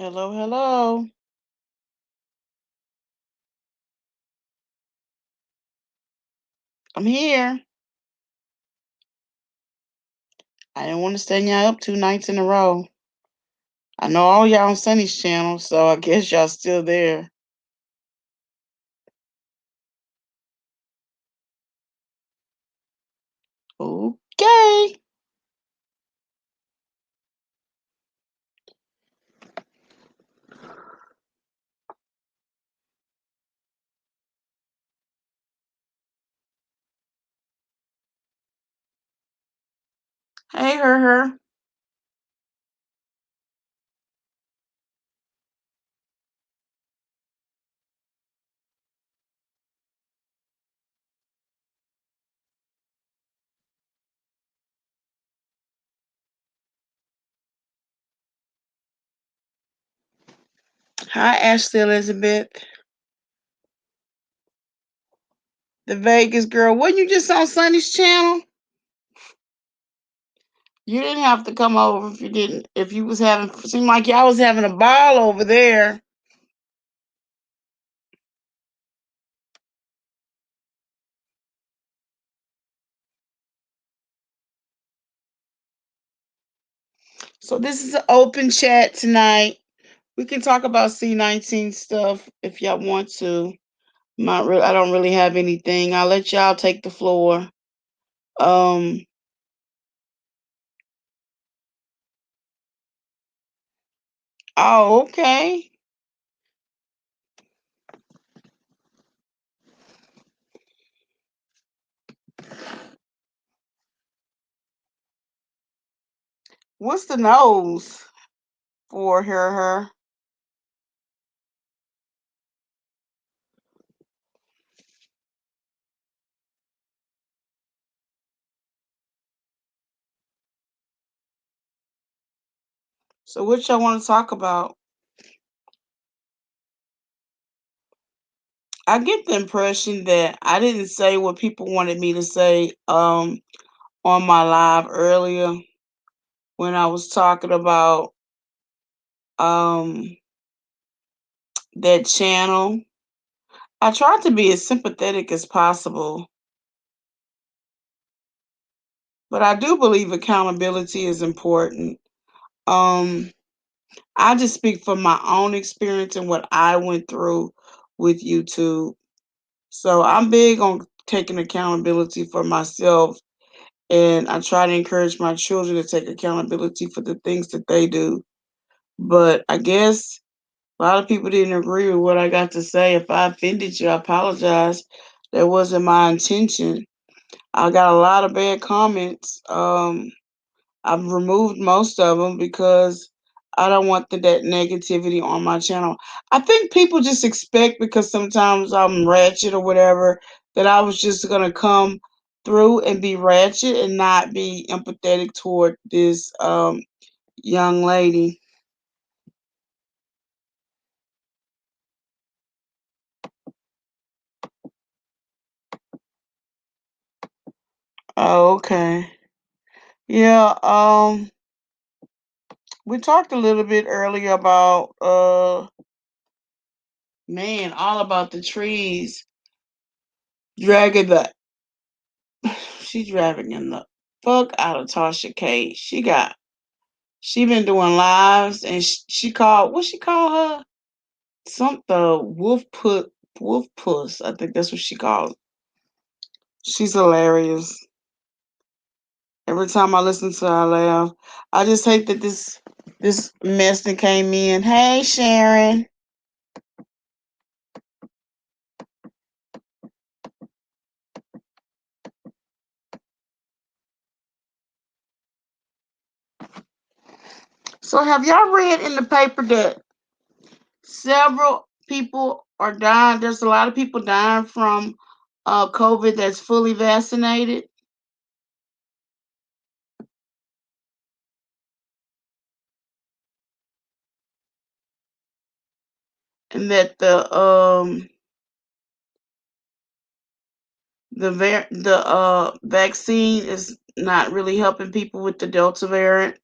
Hello, hello. I'm here. I didn't want to stay y'all up 2 nights in a row. I know all y'all on Sunny's channel, so I guess y'all still there. Okay. Hey, her. Hi, Ashley Elizabeth, the Vegas girl. Wasn't you just on Sunny's channel? You didn't have to come over if you didn't. If you was having, seemed like y'all was having a ball over there. So this is an open chat tonight. We can talk about C19 stuff if y'all want to. Not really. I don't really have anything. I'll let y'all take the floor. Um. Oh, okay. What's the nose for her? So what y'all want to talk about? I get the impression that I didn't say what people wanted me to say on my live earlier when I was talking about um that channel. I tried to be as sympathetic as possible, but I do believe accountability is important. Um I just speak from my own experience and what I went through with YouTube. So I'm big on taking accountability for myself, and I try to encourage my children to take accountability for the things that they do. But I guess a lot of people didn't agree with what I got to say. If I offended you, I apologize. That wasn't my intention. I got a lot of bad comments. I've removed most of them because I don't want that negativity on my channel. I think people just expect, because sometimes I'm ratchet or whatever, that I was just gonna come through and be ratchet and not be empathetic toward this young lady. Oh, okay. Yeah, we talked a little bit earlier about man, all about the trees dragging the she dragging the fuck out of Tasha K. She been doing lives, and she called, what she call her? Some the wolf puss. I think that's what she called. She's hilarious. Every time I listen to her, I laugh. I just hate that this mess that came in. Hey, Sharon. So have y'all read in the paper that several people are dying? There's a lot of people dying from COVID that's fully vaccinated, and that the vaccine is not really helping people with the Delta variant.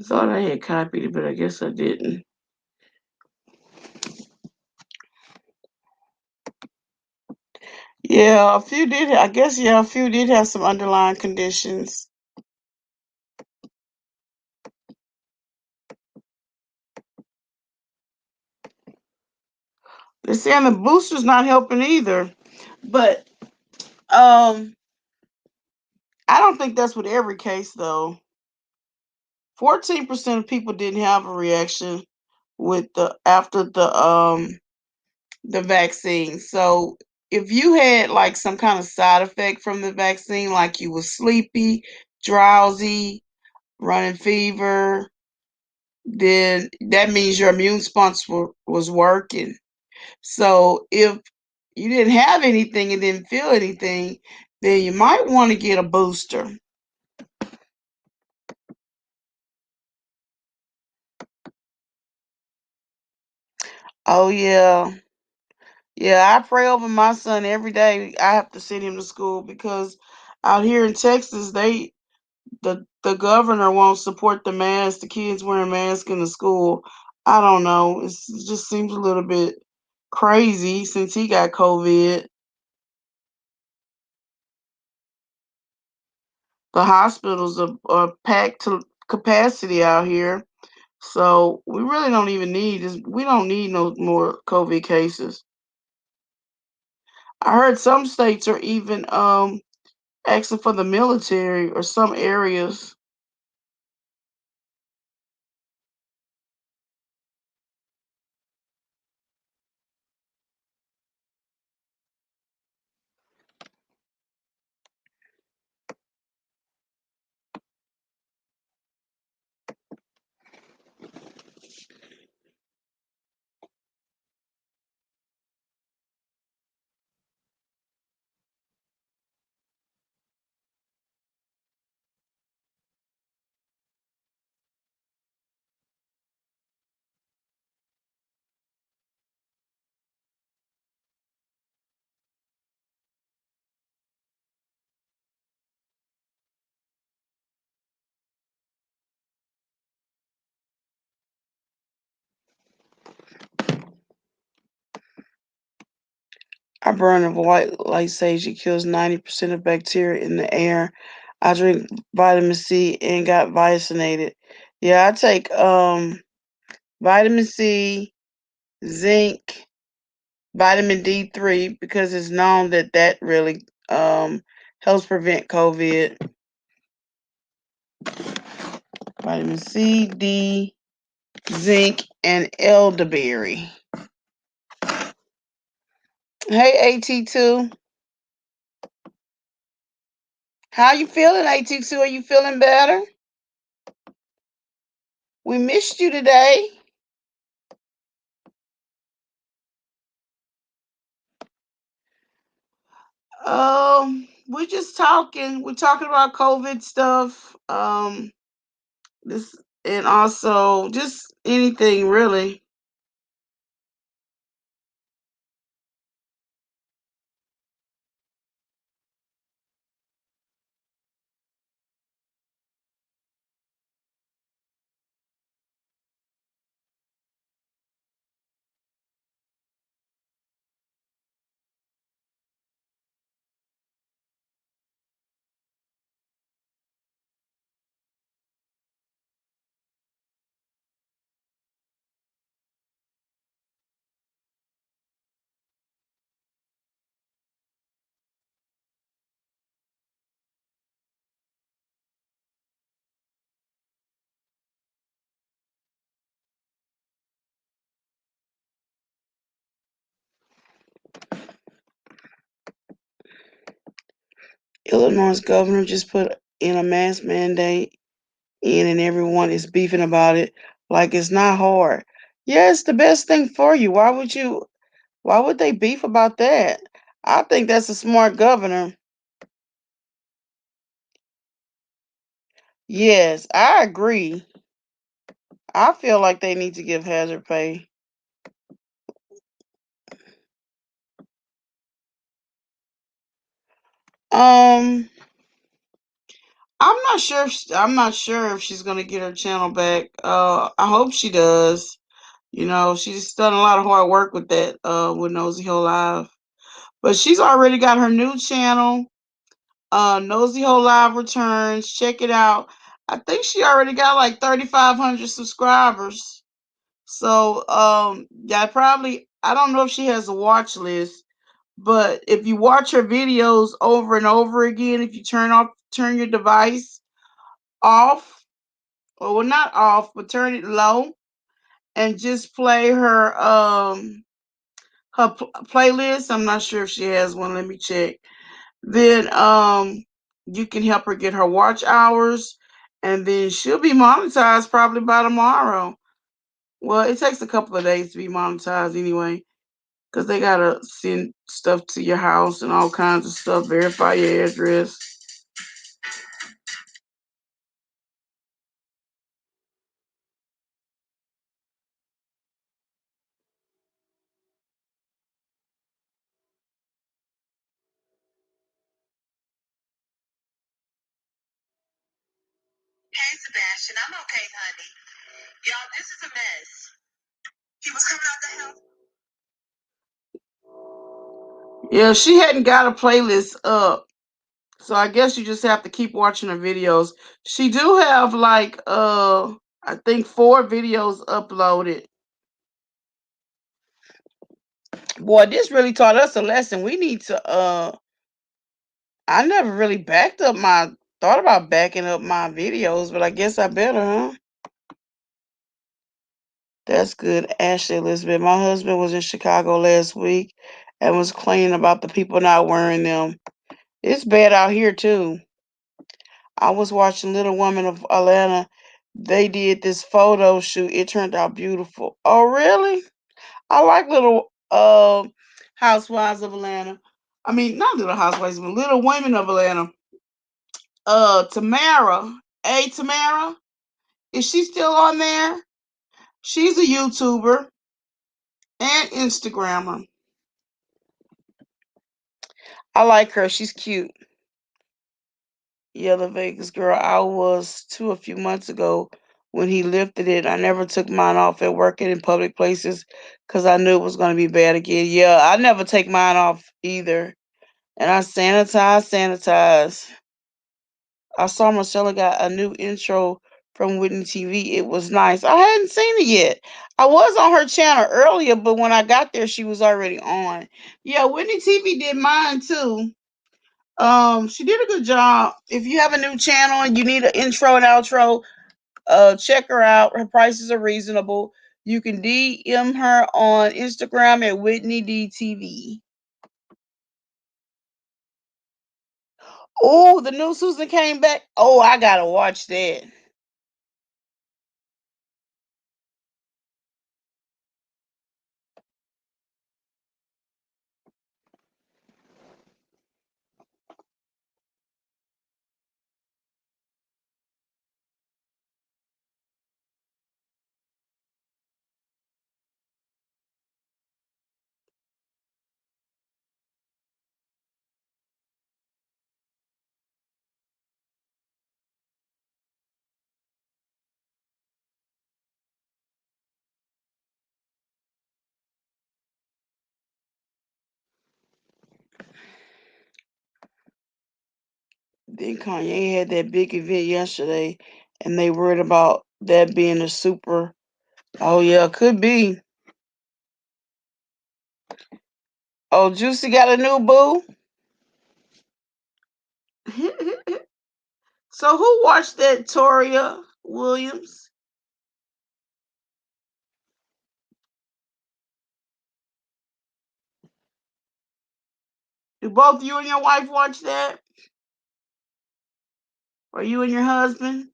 I thought I had copied it, but I guess I didn't. Yeah, a few did. I guess yeah, a few did have some underlying conditions. They're saying the booster's not helping either, but um, I don't think that's with every case though. 14% of people didn't have a reaction with the after the vaccine. So if you had like some kind of side effect from the vaccine, like you were sleepy, drowsy, running fever, then that means your immune response was working. So if you didn't have anything and didn't feel anything, then you might want to get a booster. Oh yeah. Yeah, I pray over my son every day. I have to send him to school because out here in Texas, the governor won't support the mask, the kids wearing masks in the school. I don't know. It just seems a little bit crazy since he got COVID. The hospitals are packed to capacity out here. So we really don't even need this. We don't need no more COVID cases. I heard some states are even asking for the military or some areas. I burn a white light sage. It kills 90% of bacteria in the air. I drink vitamin C and got vaccinated. Yeah, I take vitamin C, zinc, vitamin D3 because it's known that that really helps prevent COVID. Vitamin C, D, zinc, and elderberry. Hey, AT2. How you feeling, AT2? Are you feeling better? We missed you today. We're just talking. We're talking about COVID stuff. This and also just anything really. Illinois' governor just put in a mask mandate in, and everyone is beefing about it like it's not hard. Yeah, it's the best thing for you. Why would you? Why would they beef about that? I think that's a smart governor. Yes, I agree. I feel like they need to give hazard pay. Um, I'm not sure if she's gonna get her channel back. I hope she does. You know, she's done a lot of hard work with that, with Nosy Hole Live. But she's already got her new channel. Nosy Hole Live returns. Check it out. I think she already got like 3,500 subscribers. So, yeah, probably, I don't know if she has a watch list, but if you watch her videos over and over again, if you turn your device off, or well, not off, but turn it low and just play her playlist. I'm not sure if she has one. Let me check. Then you can help her get her watch hours, and then she'll be monetized probably by tomorrow. Well, it takes a couple of days to be monetized anyway, because they gotta send stuff to your house and all kinds of stuff, verify your address. Hey Sebastian, I'm okay, honey. Y'all, this is a mess. He was coming out the house. Yeah, she hadn't got a playlist up. So I guess you just have to keep watching her videos. She do have like I think 4 videos uploaded. Boy, this really taught us a lesson. We need to I never really thought about backing up my videos, but I guess I better, huh? That's good. Ashley Elizabeth. My husband was in Chicago last week and was complaining about the people not wearing them. It's bad out here too. I was watching Little Women of Atlanta. They did this photo shoot. It turned out beautiful. Oh, really? I like Little Housewives of Atlanta. I mean, not Little Housewives, but Little Women of Atlanta. Tamara. Hey, Tamara. Is she still on there? She's a YouTuber and Instagrammer. I like her. She's cute. Yeah, the Vegas girl. I was too a few months ago when he lifted it. I never took mine off at work and in public places because I knew it was going to be bad again. Yeah, I never take mine off either. And I sanitize. I saw Marcella got a new intro from Whitney TV. It was nice. I hadn't seen it yet. I was on her channel earlier, but when I got there, she was already on. Yeah, Whitney TV did mine too. She did a good job. If you have a new channel and you need an intro and outro, check her out. Her prices are reasonable. You can DM her on Instagram at Whitney DTV. Oh, the new Susan came back. Oh, I gotta watch that. Then Kanye had that big event yesterday, and they worried about that being a super. Oh yeah, could be. Oh, Juicy got a new boo. So who watched that? Toria Williams. Do both you and your wife watch that? Or you and your husband?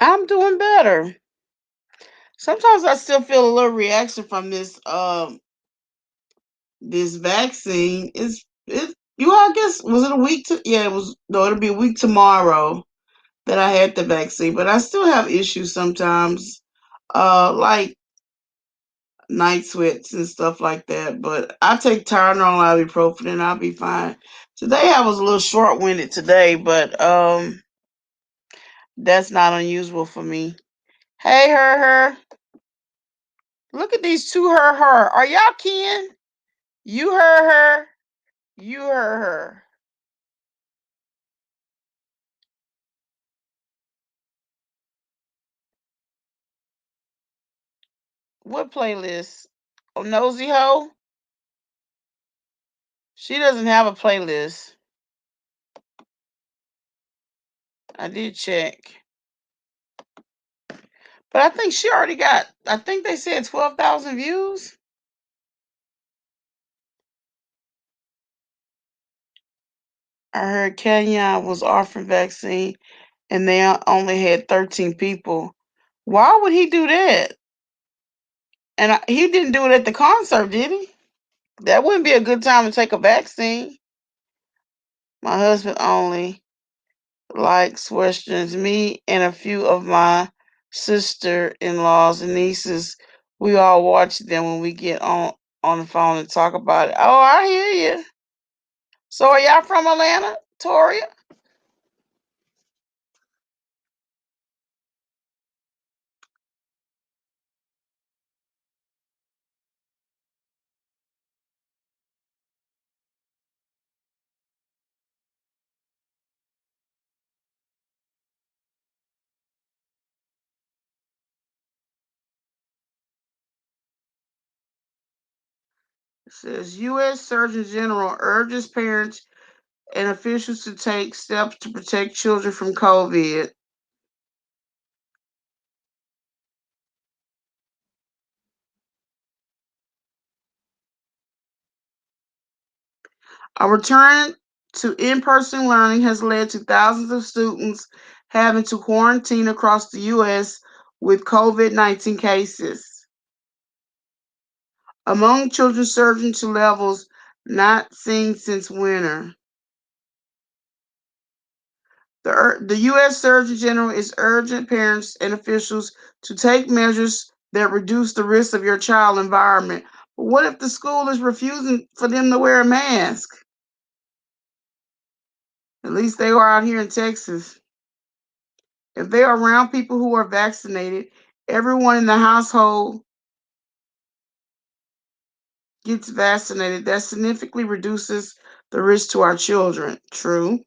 I'm doing better. Sometimes I still feel a little reaction from this vaccine. I guess was it a week to yeah, it was no, it'll be a week tomorrow that I had the vaccine, but I still have issues sometimes. Like night sweats and stuff like that. But I take Tylenol, ibuprofen, and I'll be fine. Today I was a little short winded today, but that's not unusual for me. Hey, her. Look at these two her. Are y'all kin? You her. You her. What playlist? Oh, Nosy Ho? She doesn't have a playlist. I did check. But I think she already got, I think they said 12,000 views. I heard Kenya was offering vaccine and they only had 13 people. Why would he do that? And he didn't do it at the concert, did he? That wouldn't be a good time to take a vaccine. My husband only likes westerns. Me and a few of my sister-in-laws and nieces, we all watch them when we get on the phone and talk about it. Oh, I hear you. So are y'all from Atlanta, Toria? It says U.S. Surgeon General urges parents and officials to take steps to protect children from COVID. A return to in person learning has led to thousands of students having to quarantine across the U.S. with COVID-19 cases. Among children surging to levels not seen since winter. The U.S. Surgeon General is urging parents and officials to take measures that reduce the risk of your child environment. But what if the school is refusing for them to wear a mask? At least they are out here in Texas. If they are around people who are vaccinated, everyone in the household gets vaccinated. That significantly reduces the risk to our children. True.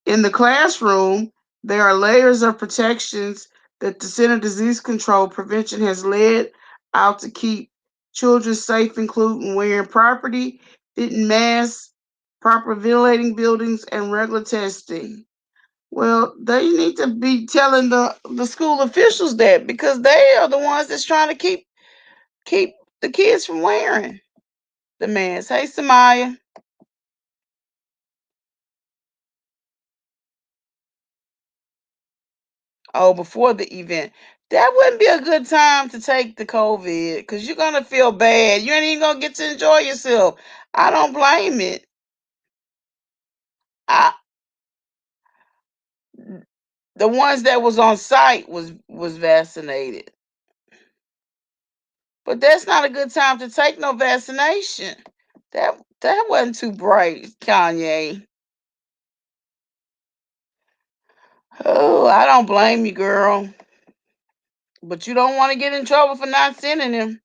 In the classroom, there are layers of protections that the Center for Disease Control Prevention has laid out to keep children safe, including wearing property fitting masks, proper ventilating buildings, and regular testing. Well, they need to be telling the school officials that because they are the ones that's trying to keep the kids from wearing the mask. Hey, Samaya. Oh, before the event. That wouldn't be a good time to take the COVID because you're gonna feel bad. You ain't even gonna get to enjoy yourself. I don't blame it. I the ones that was on site was vaccinated. But that's not a good time to take no vaccination. That wasn't too bright, Kanye. Oh, I don't blame you, girl. But you don't want to get in trouble for not sending him.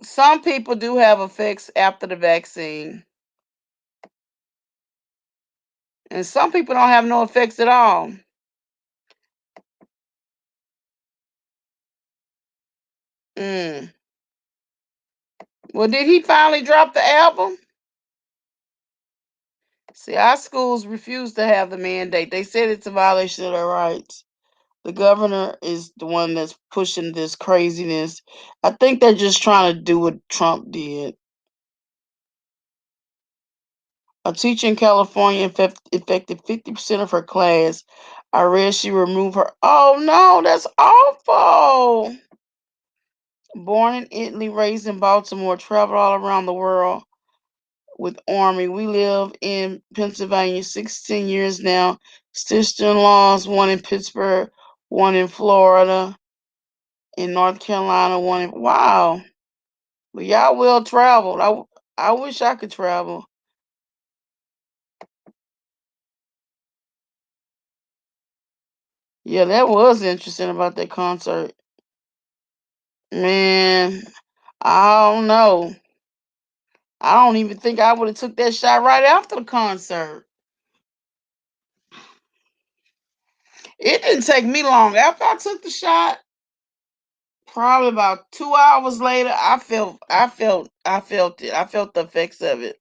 Some people do have effects after the vaccine, and some people don't have no effects at all. Mm. Well, did he finally drop the album? See, our schools refuse to have the mandate. They said it's a violation of their rights. The governor is the one that's pushing this craziness. I think they're just trying to do what Trump did. A teacher in California infected 50% of her class. I read she removed her. Oh no, that's awful. Born in Italy, raised in Baltimore, traveled all around the world with Army. We live in Pennsylvania 16 years now. Sister-in-laws, one in Pittsburgh, one in Florida, in North Carolina, one in wow. But y'all well traveled. I wish I could travel. Yeah, that was interesting about that concert. Man, I don't know. I don't even think I would have took that shot right after the concert. It didn't take me long. After I took the shot, probably about 2 hours later, I felt it. I felt the effects of it.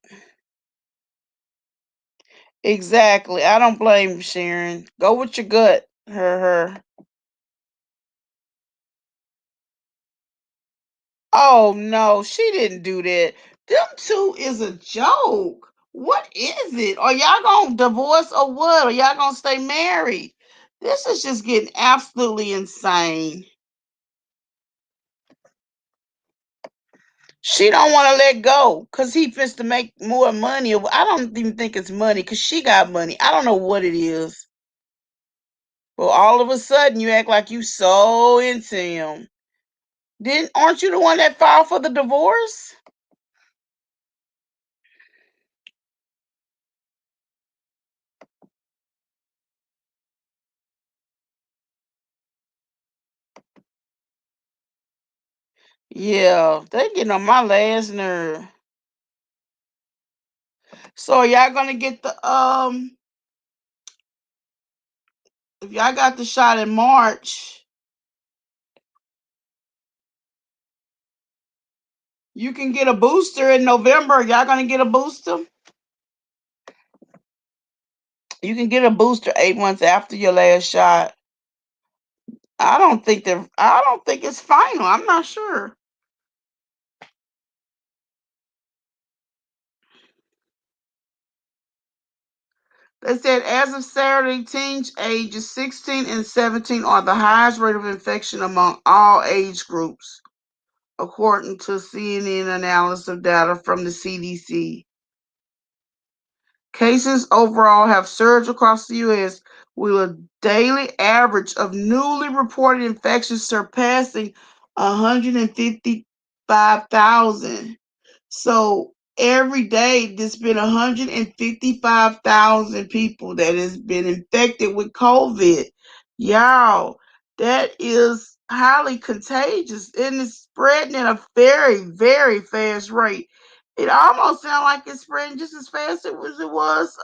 Exactly. I don't blame Sharon. Go with your gut. Her. Oh no, she didn't do that. Them two is a joke. What is it? Are y'all gonna divorce or what? Are y'all gonna stay married? This is just getting absolutely insane. She don't want to let go because he fits to make more money. I don't even think it's money because she got money. I don't know what it is. Well, all of a sudden you act like you so into him. Didn't aren't you the one that filed for the divorce? Yeah, they getting on my last nerve. So are y'all gonna get the if y'all got the shot in March, you can get a booster in November. Y'all gonna get a booster? You can get a booster 8 months after your last shot. I don't think it's final. I'm not sure. They said as of Saturday, teens ages 16 and 17 are the highest rate of infection among all age groups, according to CNN analysis of data from the CDC. Cases overall have surged across the U.S., with a daily average of newly reported infections surpassing 155,000. So every day, there's been 155,000 people that has been infected with COVID. Y'all, that is highly contagious and it's spreading at a very, very fast rate. It almost sounds like it's spreading just as fast as it was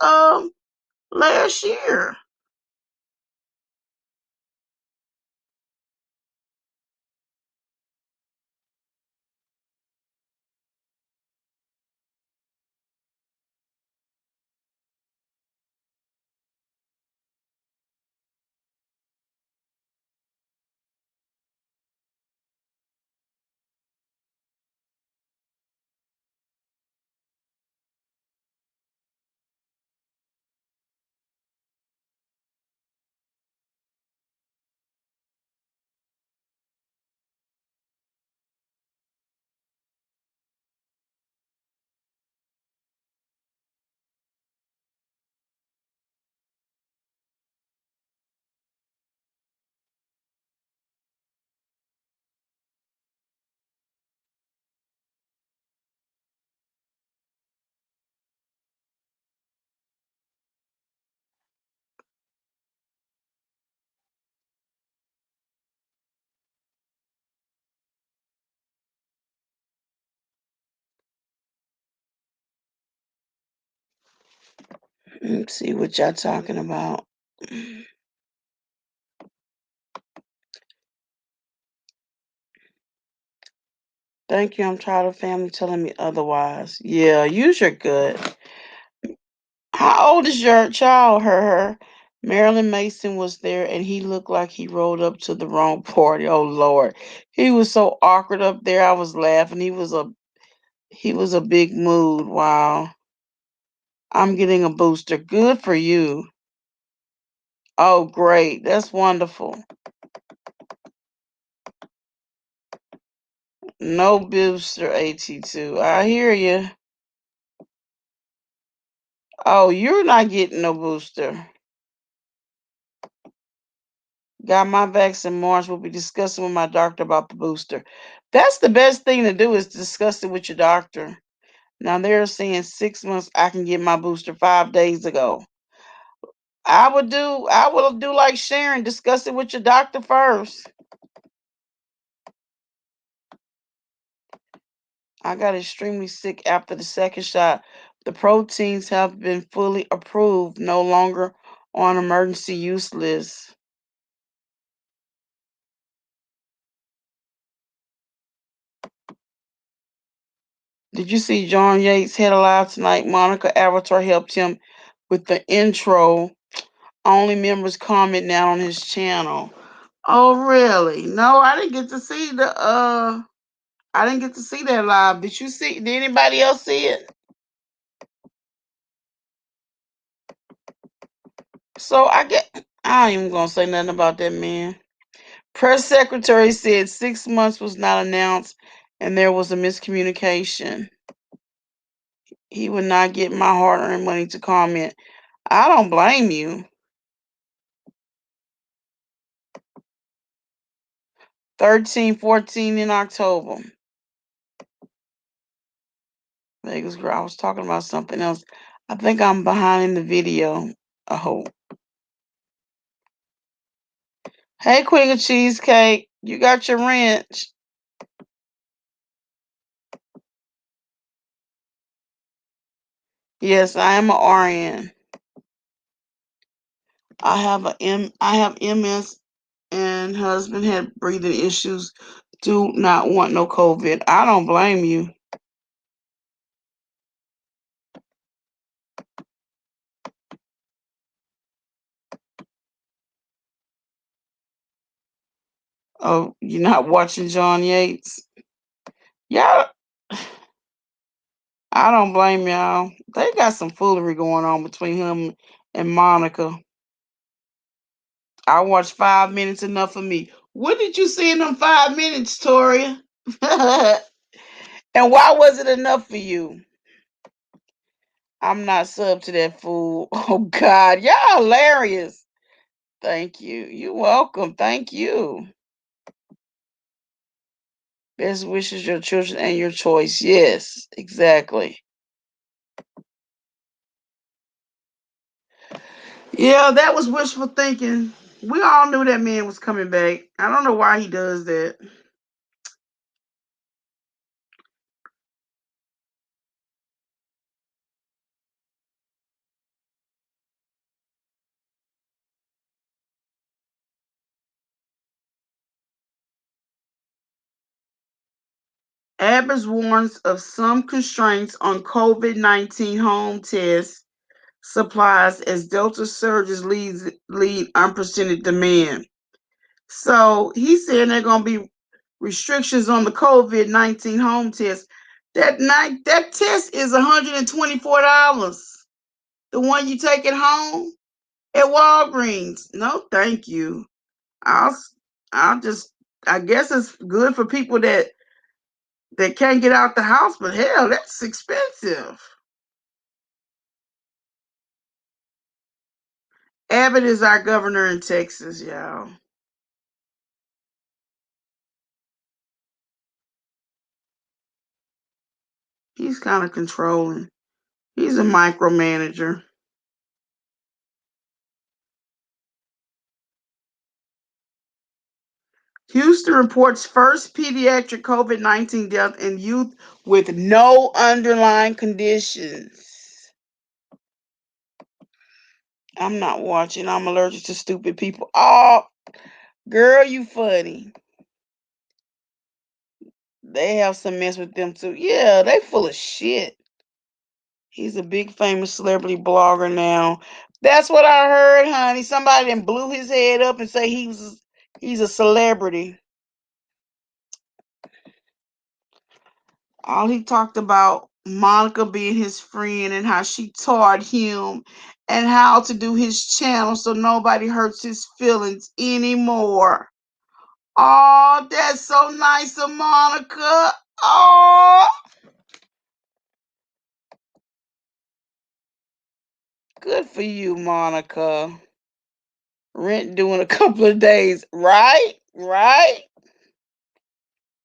last year. Let's see what y'all talking about. Thank you. I'm tired of family telling me otherwise. Yeah, use your gut. How old is your child? Her. Marilyn Mason was there and he looked like he rolled up to the wrong party. Oh Lord. He was so awkward up there. I was laughing. He was a big mood. Wow. I'm getting a booster. Good for you. Oh great. That's wonderful. No booster AT2. I hear you. Oh, you're not getting no booster. Got my vaccine in March. We'll be discussing with my doctor about the booster. That's the best thing to do is discuss it with your doctor. Now they're saying 6 months. I can get my booster 5 days ago. I will do like Sharon. Discuss it with your doctor first. I got extremely sick after the second shot. The proteins have been fully approved, no longer on emergency use list. Did you see John Yates had a live tonight? Monica Avatar helped him with the intro. Only members comment now on his channel. Oh really? No, I didn't get to see that live. Did you see? Did anybody else see it? So I ain't even gonna say nothing about that man. Press secretary said 6 months was not announced and there was a miscommunication. He would not get my hard-earned money to comment. I don't blame you. 13, 14 in October. Vegas girl, I was talking about something else. I think I'm behind in the video. I hope. Hey, Queen of Cheesecake, you got your wrench. Yes, I am a RN. I have MS and husband had breathing issues. Do not want no COVID. I don't blame you. Oh, you're not watching John Yates? Yeah, I don't blame y'all. They got some foolery going on between him and Monica. I watched 5 minutes enough for me. What did you see in them 5 minutes, Toria? And why was it enough for you? I'm not sub to that fool. Oh God, y'all hilarious. Thank you. You're welcome. Thank you. Best wishes your children and your choice. Yes, exactly. Yeah, that was wishful thinking. We all knew that man was coming back. I don't know why he does that. Abbott warns of some constraints on COVID-19 home test supplies as Delta surges lead unprecedented demand. So he's saying there are going to be restrictions on the COVID-19 home test. That test is $124. The one you take at home at Walgreens. No, thank you. I'll I'll just I guess it's good for people that can't get out the house, but hell, that's expensive. Abbott is our governor in Texas, y'all. He's kind of controlling. He's a micromanager. Houston reports first pediatric COVID-19 death in youth with no underlying conditions. I'm not watching. I'm allergic to stupid people. Oh, girl, you funny. They have some mess with them too. Yeah, they full of shit. He's a big famous celebrity blogger now. That's what I heard, honey. Somebody then blew his head up and say he's a celebrity. All he talked about Monica being his friend and how she taught him and how to do his channel so nobody hurts his feelings anymore. Oh, that's so nice of Monica. Oh, good for you, Monica. Rent due in a couple of days. Right? Right?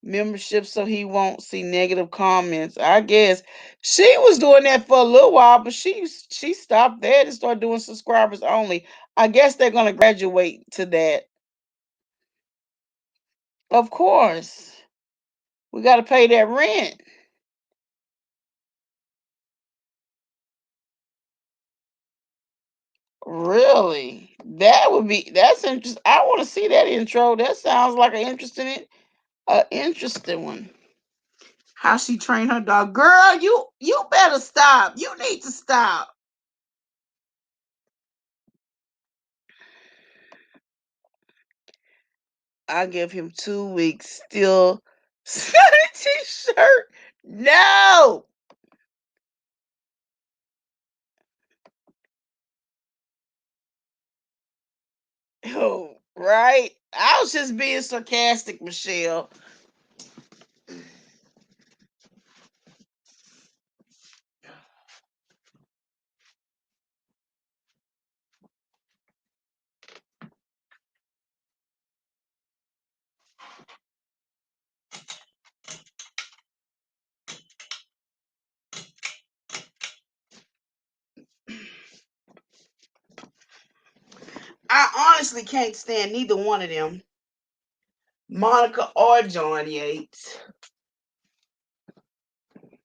Membership so he won't see negative comments. I guess she was doing that for a little while, but she stopped that and started doing subscribers only. I guess they're gonna graduate to that. Of course. We gotta pay that rent. Really? That's interesting. I want to see that intro. That sounds like an interesting one. How she trained her dog. Girl, you better stop. You need to stop. I give him 2 weeks. Still t-shirt. No. Oh, right. I was just being sarcastic, Michelle. I honestly can't stand neither one of them, Monica or Johnny Yates.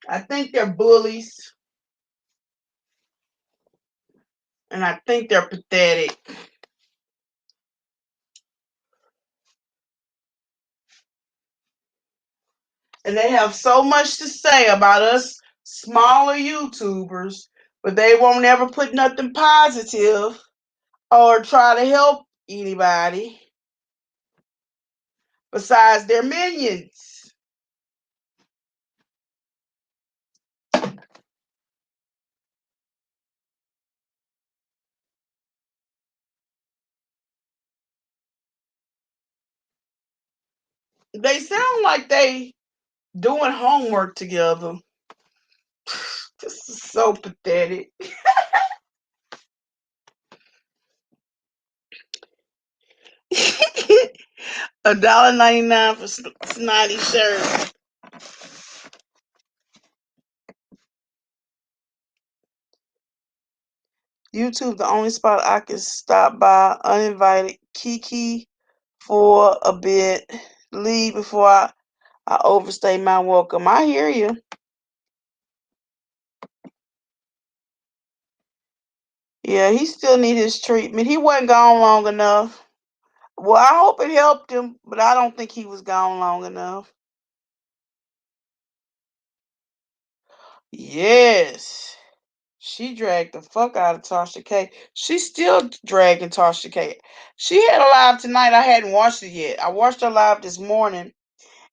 I think they're bullies, and I think they're pathetic. And they have so much to say about us smaller YouTubers, but they won't ever put nothing positive or try to help anybody besides their minions. They sound like they doing homework together. This is so pathetic. $1.99 for snotty shirt. YouTube, the only spot I can stop by uninvited. Kiki for a bit. Leave before I overstay my welcome. I hear you. Yeah, he still need his treatment. He wasn't gone long enough. Well, I hope it helped him, but I don't think he was gone long enough. Yes. She dragged the fuck out of Tasha K. She's still dragging Tasha K. She had a live tonight. I hadn't watched it yet. I watched her live this morning,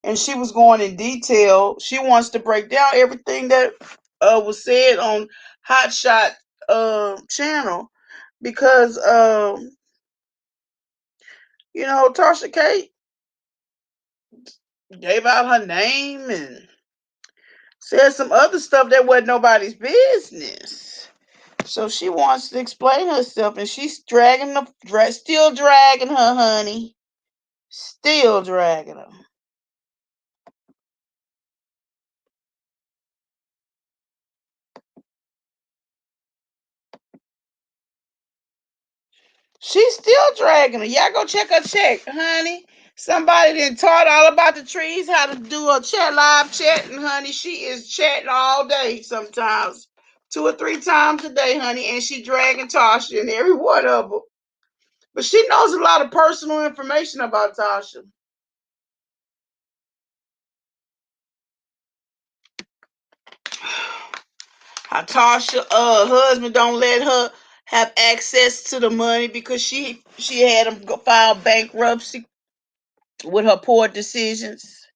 and she was going in detail. She wants to break down everything that was said on Hot Shot channel because Tasha K gave out her name and said some other stuff that wasn't nobody's business. So she wants to explain herself, and she's still dragging her, honey, still dragging her. She's still dragging her. Y'all go check her check, honey. Somebody done taught all about the trees, how to do a chat live chatting, honey. She is chatting all day sometimes. 2 or 3 times a day, honey, and she dragging Tasha and every one of them. But she knows a lot of personal information about Tasha. How Tasha husband don't let her have access to the money because she had him file bankruptcy with her poor decisions,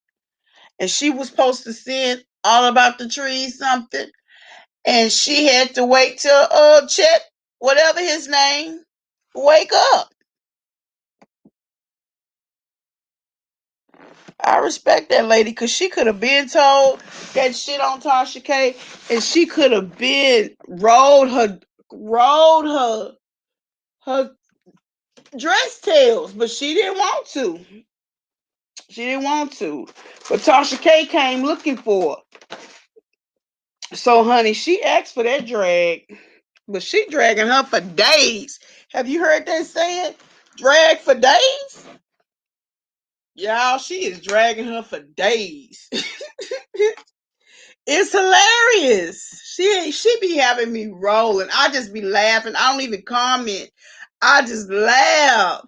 and she was supposed to send all about the trees something, and she had to wait till Chet, whatever his name, wake up. I respect that lady because she could have been told that shit on Tasha K, and she could have been rolled her dress tails, but she didn't want to. She didn't want to. But Tasha K came looking for her. So, honey, she asked for that drag, but she dragging her for days. Have you heard that saying? Drag for days? Y'all, she is dragging her for days. It's hilarious. She be having me rolling. I just be laughing. I don't even comment. I just laugh.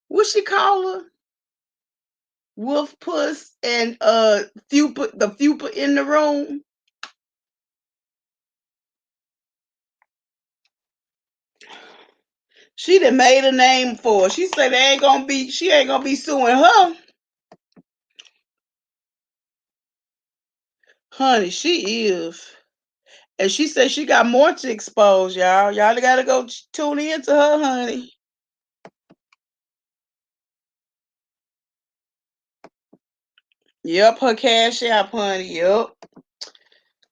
What she call her? Wolf Puss and the Fupa in the room. She done made a name for her. She said she ain't gonna be suing her. Honey, she is. And she said she got more to expose, y'all. Y'all gotta go tune in to her, honey. Yep, her cash app, honey. Yep.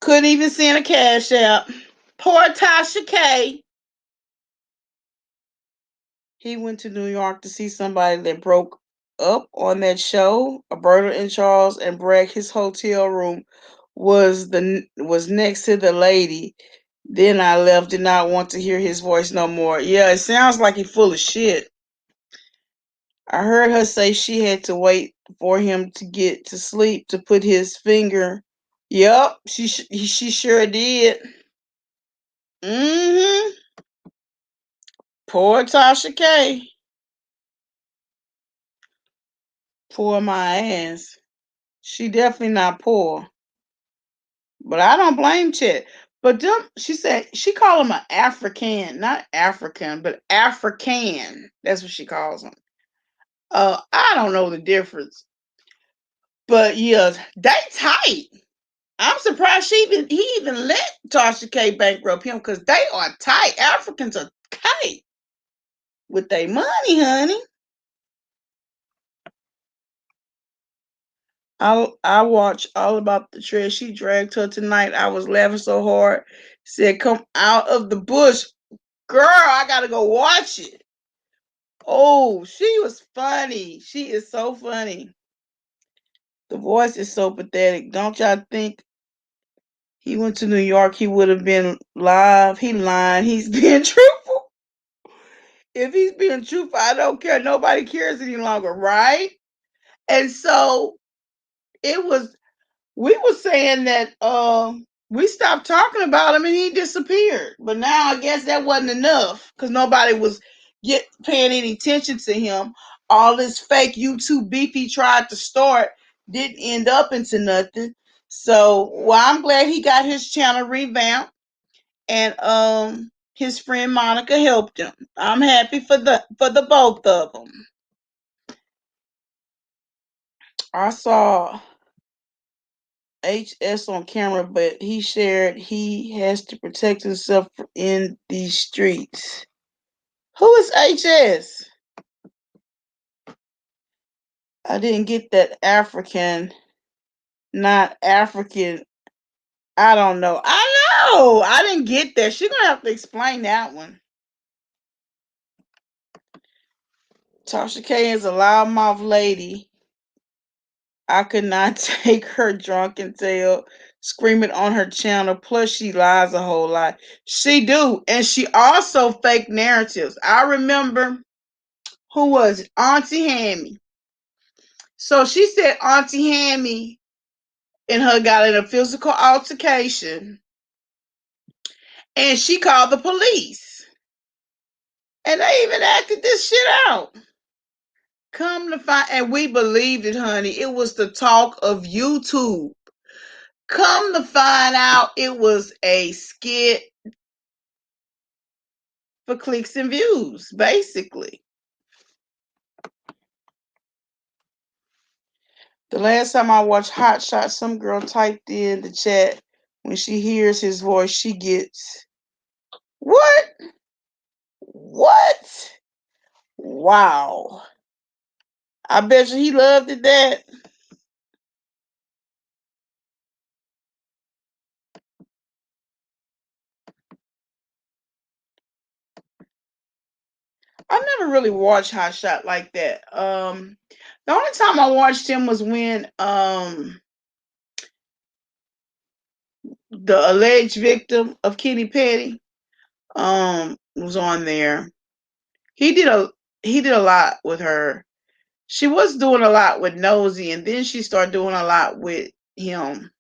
Couldn't even send a cash app. Poor Tasha K. He went to New York to see somebody that broke up on that show. Alberta and Charles and Bragg. His hotel room was next to the lady. Then I left. Did not want to hear his voice no more. Yeah, it sounds like he's full of shit. I heard her say she had to wait for him to get to sleep to put his finger. Yep, she sure did. Mm-hmm. Poor Tasha K. Poor my ass. She definitely not poor. But I don't blame Chet. But them, she said she called him an African, not African, but African. That's what she calls him. I don't know the difference. But yeah, they tight. I'm surprised he even let Tasha K bankrupt him because they are tight. Africans are tight with their money, honey. I watched all about the trash. She dragged her tonight. I was laughing so hard. Said, "Come out of the bush, girl. I gotta go watch it." Oh, she was funny. She is so funny. The voice is so pathetic. Don't y'all think he went to New York? He would have been live. He lying. He's being truthful. If he's being truthful, I don't care. Nobody cares any longer, right? And so it was we were saying that we stopped talking about him and he disappeared. But now I guess that wasn't enough because nobody was paying any attention to him. All this fake YouTube beef he tried to start didn't end up into nothing. So well, I'm glad he got his channel revamped and his friend Monica helped him. I'm happy for the both of them. I saw HS on camera, but he shared he has to protect himself in these streets. Who is HS? I didn't get that African, not African. I don't know. I know. I didn't get that. She's gonna have to explain that one. Tasha K is a loudmouth lady. I could not take her drunken tail screaming on her channel. Plus, she lies a whole lot. She do, and she also fake narratives. I remember who was it? Auntie Hammy. So she said Auntie Hammy and her got in a physical altercation, and she called the police, and they even acted this shit out. Come to find, and we believed it, honey. It was the talk of YouTube. Come to find out, it was a skit. for clicks and views, basically. The last time I watched Hot Shot, some girl typed in the chat when she hears his voice, she gets what? What? Wow. I bet you he loved it that. I never really watched Hot Shot like that. The only time I watched him was when the alleged victim of Kitty Petty was on there. He did a he did a lot with her. She was doing a lot with Nosy, and then she started doing a lot with him.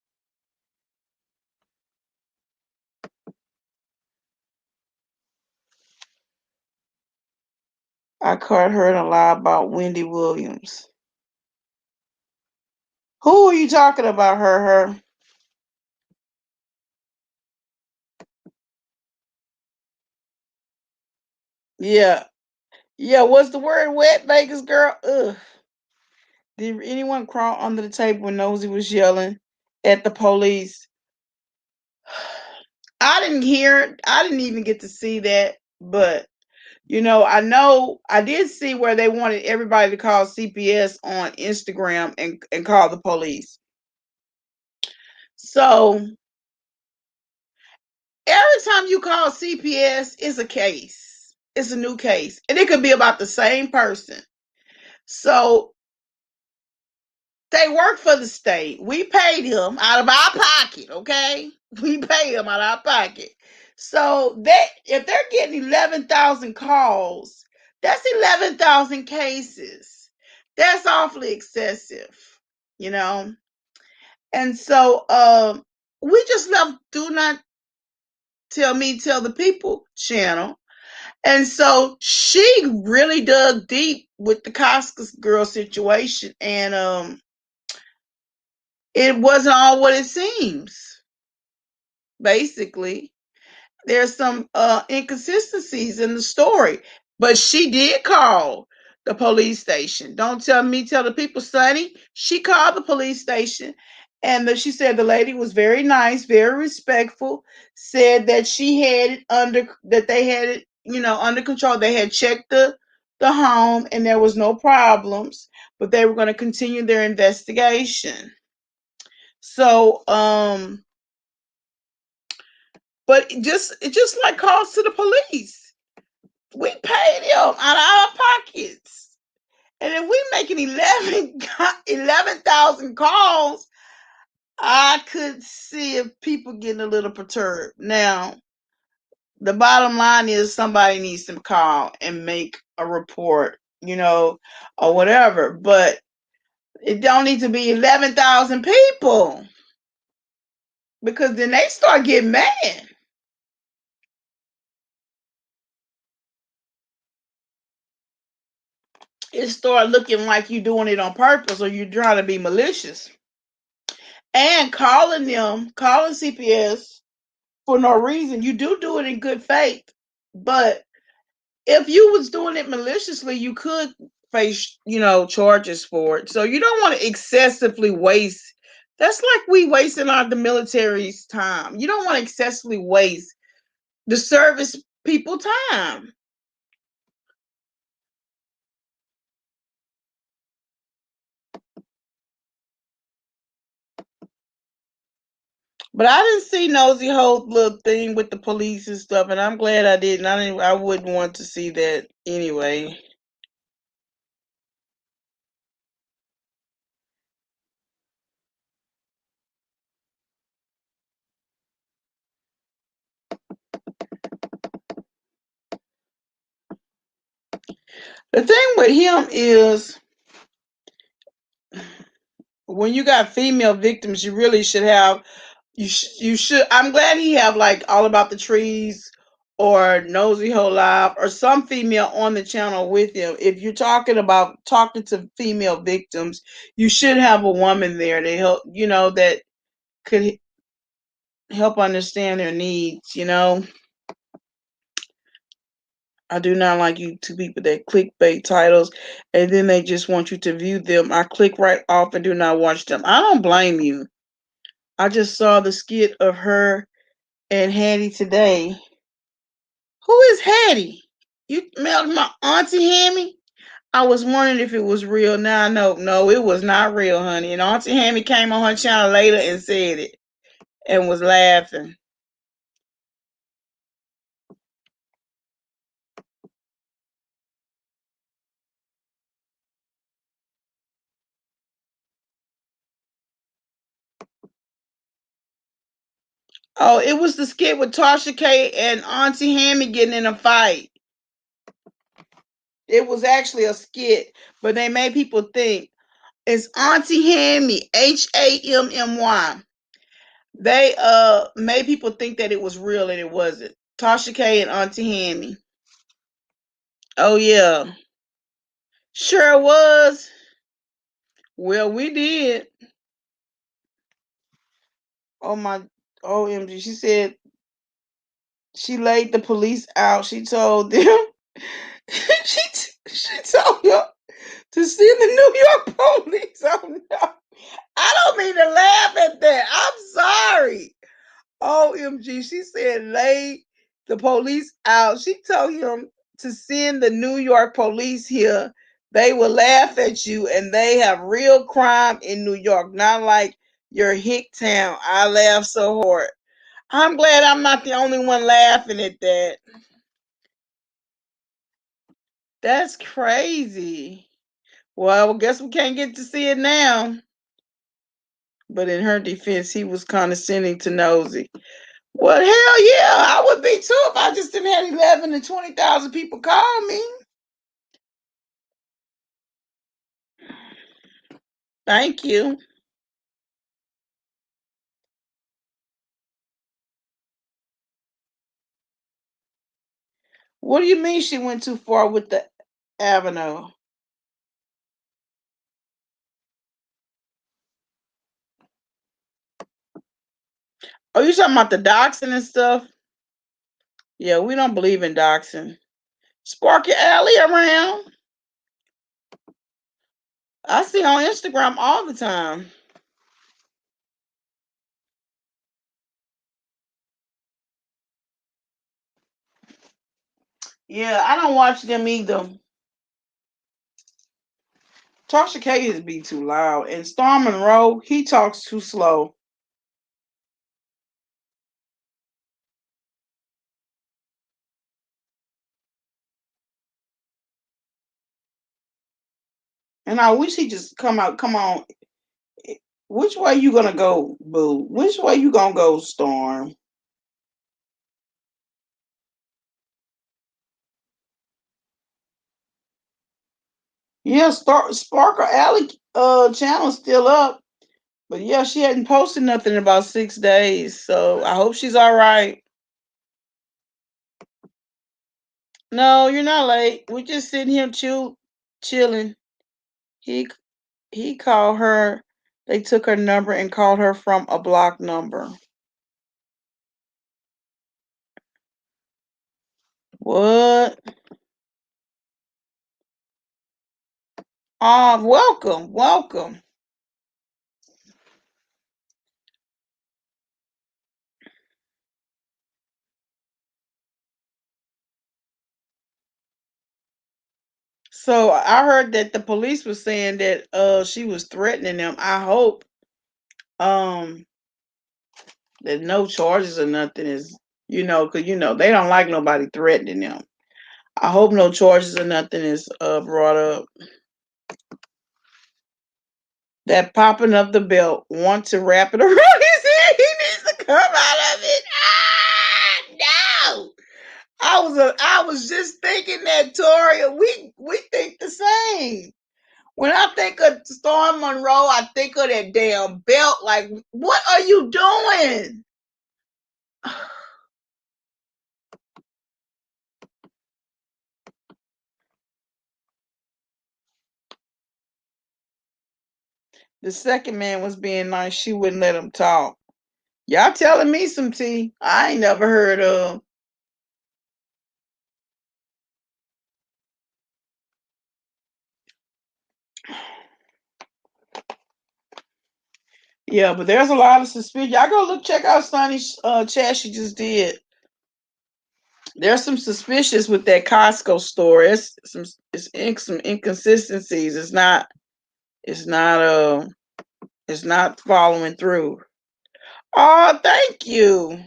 I caught her in a lie about Wendy Williams. Who are you talking about, her? Yeah. Yeah, what's the word? Wet Vegas girl? Ugh. Did anyone crawl under the table when Nosy was yelling at the police? I didn't hear it. I didn't even get to see that. But, I know I did see where they wanted everybody to call CPS on Instagram and call the police. So every time you call CPS, it's a case. It's a new case. And it could be about the same person. So they work for the state. We paid him out of our pocket, okay? We pay them out of our pocket. So if they're getting 11,000 calls, that's 11,000 cases. That's awfully excessive, you know? And so we just left Do Not Tell Me, Tell the People channel. And so she really dug deep with the Costas girl situation. And it wasn't all what it seems. Basically, there's some inconsistencies in the story, but she did call the police station. Don't tell me, tell the people, Sonny. She called the police station, and she said the lady was very nice, very respectful. Said that she had it that they had it, under control. They had checked the home, and there was no problems, but they were going to continue their investigation. So, but it just like calls to the police. We paid him out of our pockets. And if we making 11,000 calls, I could see if people getting a little perturbed. Now, the bottom line is somebody needs to call and make a report, or whatever. But it don't need to be 11,000 people, because then they start getting mad. It start looking like you're doing it on purpose or you're trying to be malicious. And calling CPS for no reason. You do it in good faith. But if you was doing it maliciously, you could face, charges for it. So you don't want to excessively waste. That's like we wasting the military's time. You don't want to excessively waste the service people time. But I didn't see Nosy whole little thing with the police and stuff, and I'm glad I didn't. I wouldn't want to see that anyway. The thing with him is when you got female victims, you really should have you should. I'm glad he have like All About the Trees or Nosy Whole Life or some female on the channel with him. If you're talking to female victims, you should have a woman there to help. That could help understand their needs. I do not like YouTube people that clickbait titles and then they just want you to view them. I click right off and do not watch them. I don't blame you. I just saw the skit of her and Hattie today. Who is Hattie? You mailed my auntie Hammy? I was wondering if it was real. Now I know. No, it was not real, honey. And Auntie Hammy came on her channel later and said it and was laughing. Oh, it was the skit with Tasha K and Auntie Hammy getting in a fight. It was actually a skit, but they made people think it's Auntie Hammy, Hammy. They made people think that it was real and it wasn't. Tasha K and Auntie Hammy. Oh yeah. Sure was. Well, we did. Oh my OMG. She said she laid the police out. She told them she told them to send the New York police. Oh no. I don't mean to laugh at that. I'm sorry. OMG. She said lay the police out. She told him to send the New York police here. They will laugh at you and they have real crime in New York, not like your hick town. I laughed so hard. I'm glad I'm not the only one laughing at that. That's crazy. Well, I guess we can't get to see it now. But in her defense, he was condescending to Nosy. Well, hell yeah, I would be too if I just didn't have 11 to 20,000 people call me. Thank you. What do you mean she went too far with the Avenue? Oh, you talking about the doxing and stuff? Yeah, we don't believe in doxing. Sparky Alley around. I see on Instagram all the time. Yeah, I don't watch them either. Tasha K is be too loud, and Star Monroe he talks too slow. And I wish he just come out. Come on, which way you gonna go, Boo? Which way you gonna go, Storm? Yeah, Sparkle Alley channel's still up, but yeah, she hadn't posted nothing in about 6 days. So I hope she's all right. No, you're not late. We're just sitting here chilling. He he called her. They took her number and called her from a block number. What? Welcome, welcome. So I heard that the police was saying that she was threatening them. I hope um that no charges or nothing is because they don't like nobody threatening them. I hope no charges or nothing is brought up. That popping of the belt, want to wrap it around his head. He needs to come out of it. No. I was just thinking that, Toria. We think the same. When I think of Storm Monroe, I think of that damn belt. Like, what are you doing? The second man was being nice. She wouldn't let him talk. Y'all telling me some tea I ain't never heard of. Yeah, but there's a lot of suspicion. Y'all go look, check out Sonny's chat she just did. There's some suspicious with that Costco store. Some inconsistencies. It's not it's not following through. Oh, thank you.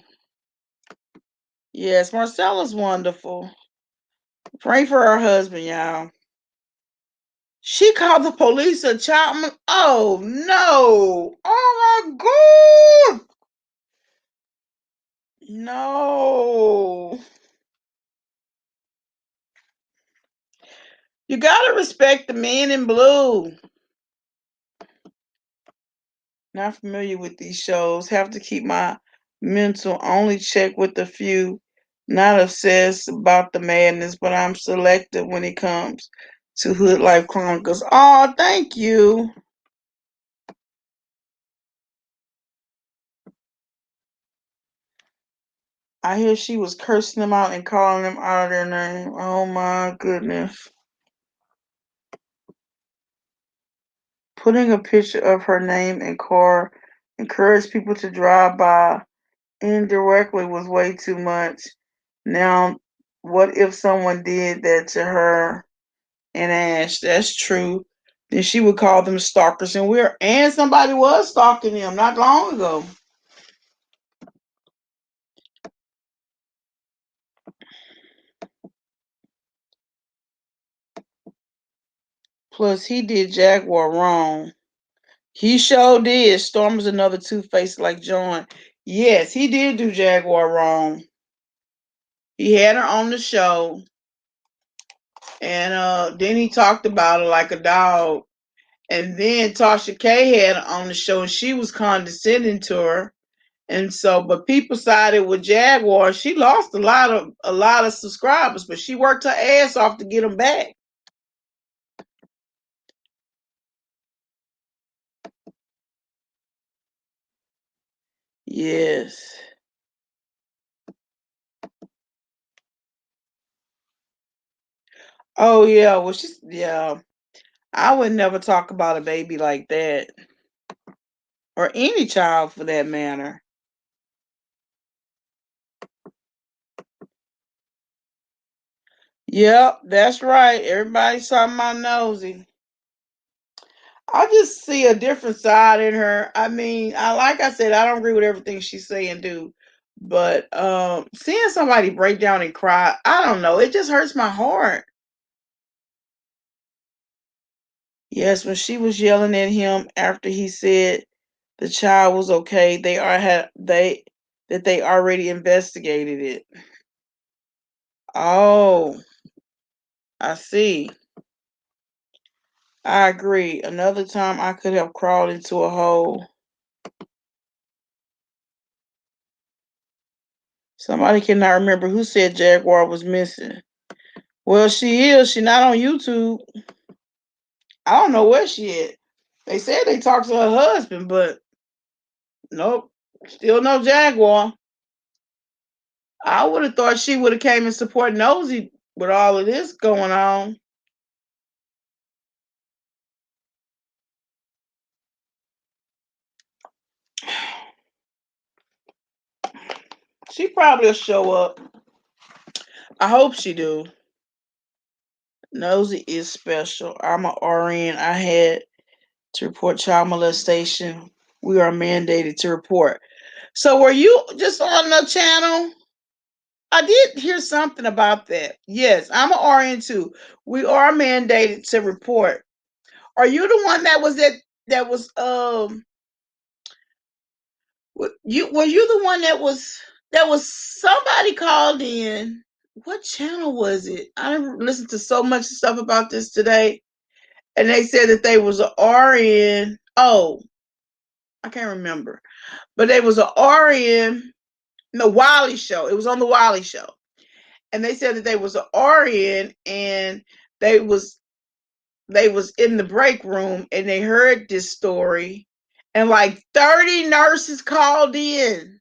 Yes, Marcella's wonderful. Pray for her husband, y'all. She called the police a child. Oh no! Oh my god! No. You gotta respect the men in blue. Not familiar with these shows. Have to keep my mental only check with a few. Not obsessed about the madness, but I'm selective when it comes to Hood Life Chronicles. Oh, thank you. I hear she was cursing them out and calling them out of their name. Oh my goodness. Putting a picture of her name and car encouraged people to drive by indirectly was way too much. Now, what if someone did that to her and Ash? That's true. Then she would call them stalkers, and somebody was stalking them not long ago. Plus, he did Jaguar wrong. He sure did. Storm was another two-faced like John. Yes, he did do Jaguar wrong. He had her on the show, and then he talked about her like a dog. And then Tasha K had her on the show, and she was condescending to her. And so, but people sided with Jaguar. She lost a lot of subscribers, but she worked her ass off to get them back. Yes. Oh yeah. Well, yeah. I would never talk about a baby like that, or any child for that matter. Yep, that's right. Everybody's talking about Nosy. I just see a different side in her. I mean, like I said, I don't agree with everything she's saying and do, but seeing somebody break down and cry, I don't know, it just hurts my heart. Yes, when she was yelling at him after he said the child was okay, they already investigated it. Oh, I see. I agree. Another time I could have crawled into a hole. Somebody cannot remember who said Jaguar was missing. Well, she is. She not on YouTube. I don't know where she is. They said they talked to her husband, but nope. Still no Jaguar. I would have thought she would have came and support Nosy with all of this going on. She probably will show up. I hope she do. Nosy is special. I'm a RN. I had to report child molestation. We are mandated to report. So were you just on the channel? I did hear something about that. Yes, I'm an RN too. We are mandated to report. Are you the one that was that was you were you the one that was somebody called in? What channel was it? I listened to so much stuff about this today, and they said that they was a RN. Oh, I can't remember, but they was a RN. The Wiley show. It was on the Wiley show, and they said that they was a RN, and they was they was in the break room, and they heard this story, and like 30 nurses called in,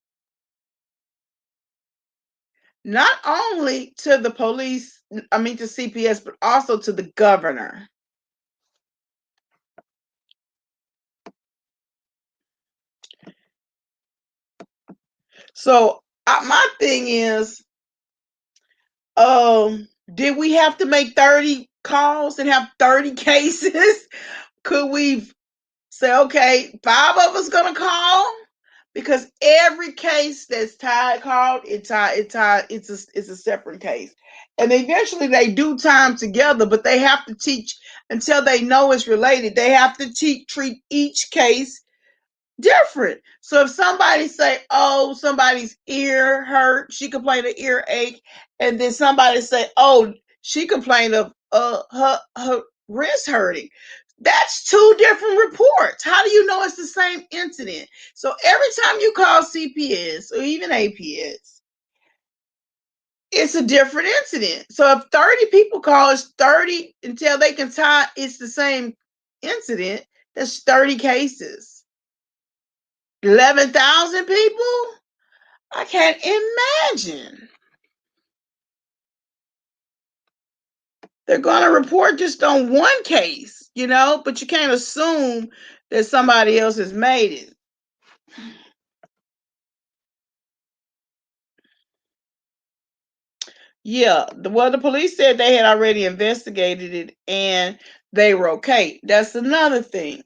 not only to the police, I mean to CPS, but also to the governor. So my thing is, did we have to make 30 calls and have 30 cases? Could we say, okay, 5 of us gonna call? Because every case that's called, it's a separate case. And eventually they do time together, but they have to teach until they know it's related. They have to treat each case different. So if somebody say, oh, somebody's ear hurt, she complained of earache, and then somebody say, oh, she complained of her wrist hurting. That's two different reports. How do you know it's the same incident? So every time you call CPS or even APS, it's a different incident. So if 30 people call, it's 30 until they can tie it's the same incident. That's 30 cases. 11,000 people? I can't imagine. They're going to report just on one case, but you can't assume that somebody else has made it. Yeah, the police said they had already investigated it and they were okay. That's another thing.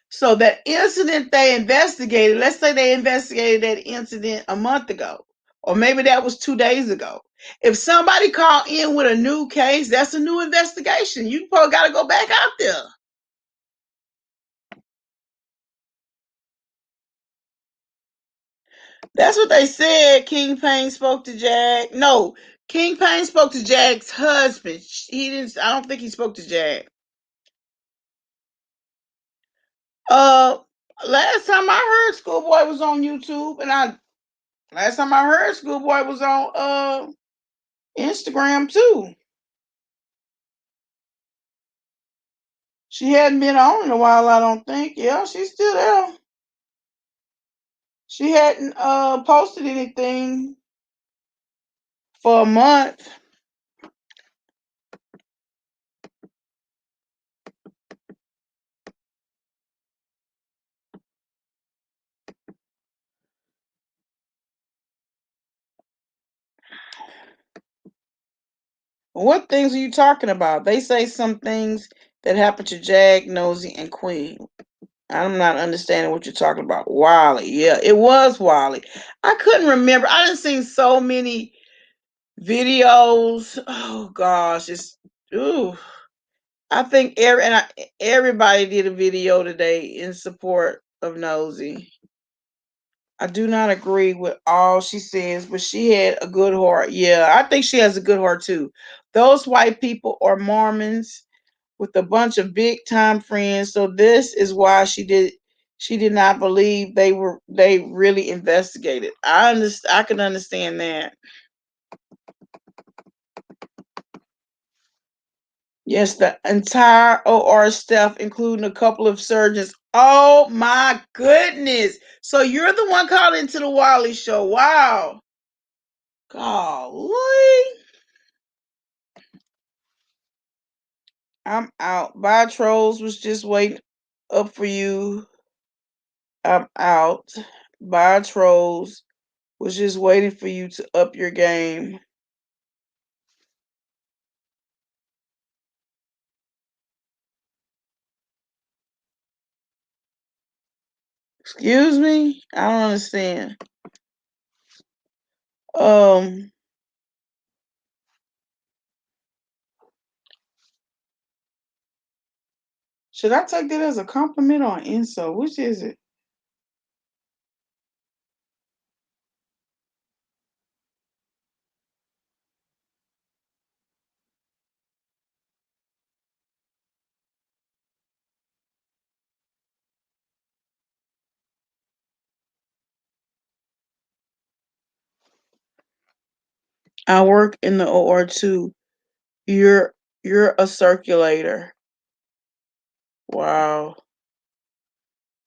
So that incident they investigated, let's say they investigated that incident a month ago, or maybe that was 2 days ago. If somebody called in with a new case, that's a new investigation. You probably got to go back out there. That's what they said. King Payne spoke to Jag. No, King Payne spoke to Jag's husband. He didn't. I don't think he spoke to Jag. Uh, last time I heard, Schoolboy was on YouTube, and last time I heard, Schoolboy was on Instagram too. She hadn't been on in a while, I don't think. Yeah, she's still there. She hadn't posted anything for a month. What things are you talking about? They say some things that happened to Jag, Nosy, and Queen. I'm not understanding what you're talking about. Wally. Yeah, it was Wally. I couldn't remember. I done seen so many videos. Oh gosh, it's ooh. I think everybody did a video today in support of Nosy. I do not agree with all she says, but she had a good heart. Yeah, I think she has a good heart too. Those white people are Mormons with a bunch of big time friends. So this is why she did not believe they really investigated. I can understand that. Yes, the entire OR staff, including a couple of surgeons. Oh my goodness. So you're the one called into the Wally show. Wow. Golly. I'm out. Bye, trolls. Was just waiting up for you. I'm out. Bye, trolls. Was just waiting for you to up your game. Excuse me? I don't understand. Um, should I take that as a compliment or an insult? Which is it? I work in the OR too. You're a circulator. Wow.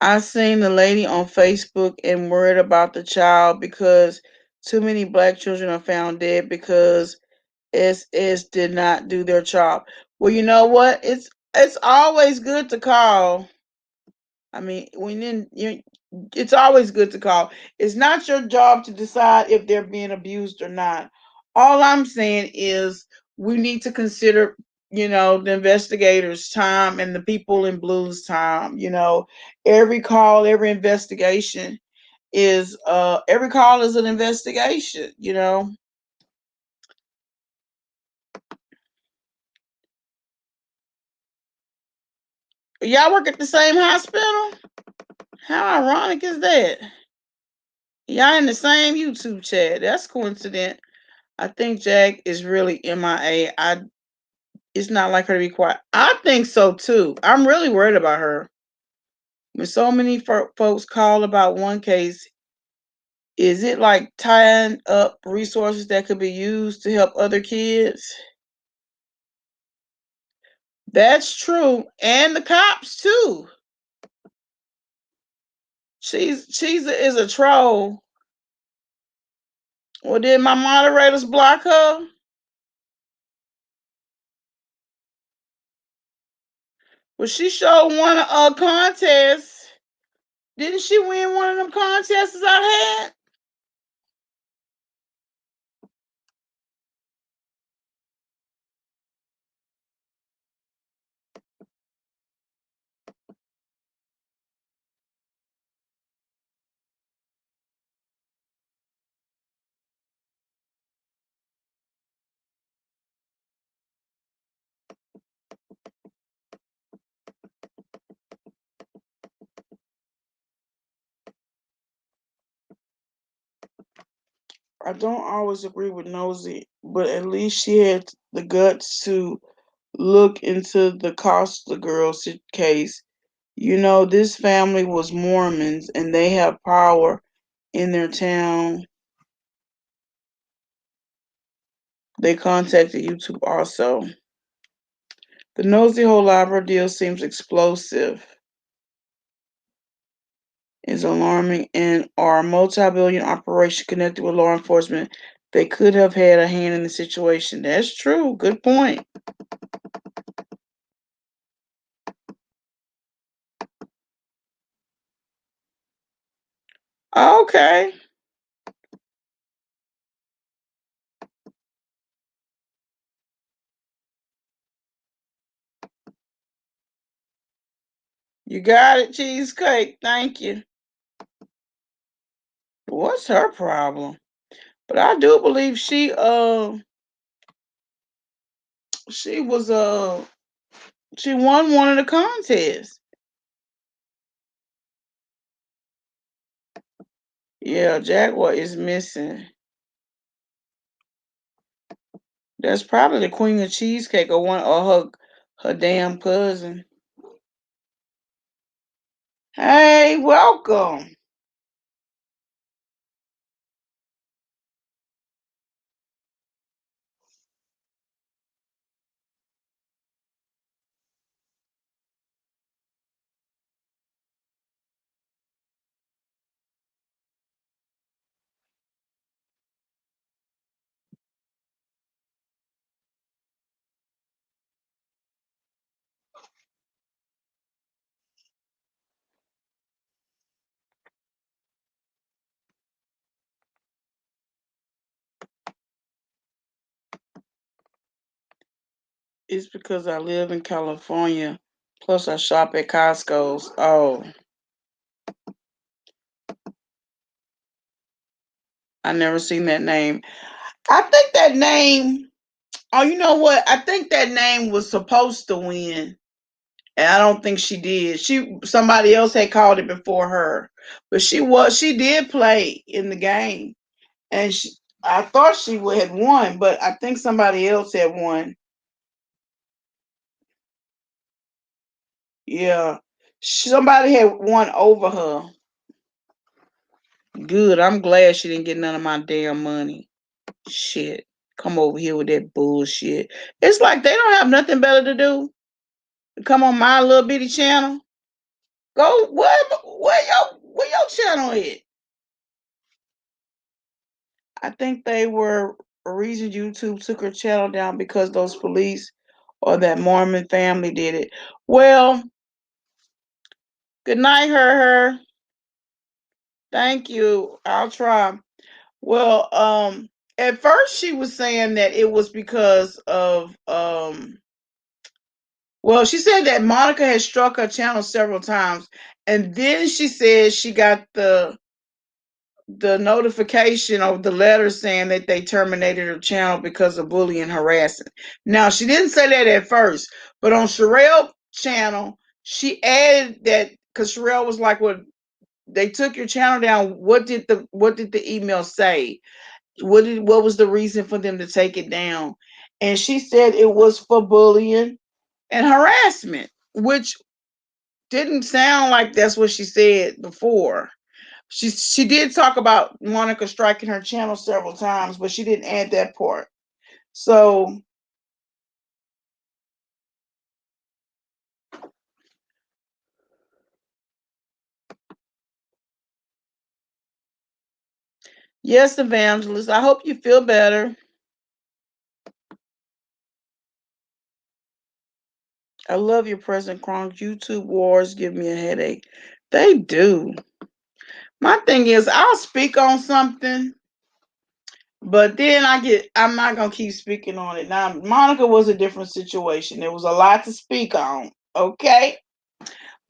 I seen the lady on Facebook and worried about the child because too many black children are found dead because SS did not do their job. Well, you know what? It's always good to call. I mean, it's always good to call. It's not your job to decide if they're being abused or not. All I'm saying is we need to consider, the investigators' time and the people in Blue's time. Every call, every investigation every call is an investigation. Y'all work at the same hospital? How ironic is that? Y'all in the same YouTube chat. That's coincident. I think Jack is really MIA. It's not like her to be quiet. I think so too. I'm really worried about her. When so many folks call about one case, is it like tying up resources that could be used to help other kids? That's true. And the cops too. She's is a troll. Well, did my moderators block her? Well, she showed one contest. Didn't she win one of them contests I had? I don't always agree with Nosy, but at least she had the guts to look into the Costa girls case. This family was Mormons and they have power in their town. They contacted YouTube also. The Nosy whole library deal seems explosive, is alarming, and our multi-billion operation connected with law enforcement. They could have had a hand in the situation. That's true. Good point. Okay. You got it, Cheesecake. Thank you. What's her problem? But I do believe she was she won one of the contests. Yeah, Jaguar is missing. That's probably the Queen of Cheesecake or her damn cousin. Hey, welcome. It's because I live in California. Plus, I shop at Costco's. Oh, I never seen that name. I think that name. Oh, you know what? I think that name was supposed to win, and I don't think she did. Somebody else had called it before her, but she did play in the game, and I thought she would had won, but I think somebody else had won. Yeah, somebody had won over her. Good. I'm glad she didn't get none of my damn money. Shit. Come over here with that bullshit. It's like they don't have nothing better to do. Come on my little bitty channel. Go where your channel is? I think they were a reason YouTube took her channel down because those police or that Mormon family did it. Well, Good night, her. Thank you. I'll try. Well, at first she was saying that it was because of well, she said that Monica had struck her channel several times, and then she said she got the notification of the letter saying that they terminated her channel because of bullying and harassing. Now, she didn't say that at first, but on Sherelle's channel, she added that because Sherelle was like, "Well, they took your channel down. What did the email say? What was the reason for them to take it down?" And she said it was for bullying and harassment, which didn't sound like that's what she said before. She did talk about Monica striking her channel several times, but she didn't add that part. So yes, Evangelist, I hope you feel better. I love your present Chronicles. YouTube wars give me a headache. They do. My thing is, I'll speak on something, but then I'm not gonna keep speaking on it. Now, Monica was a different situation. There was a lot to speak on. Okay.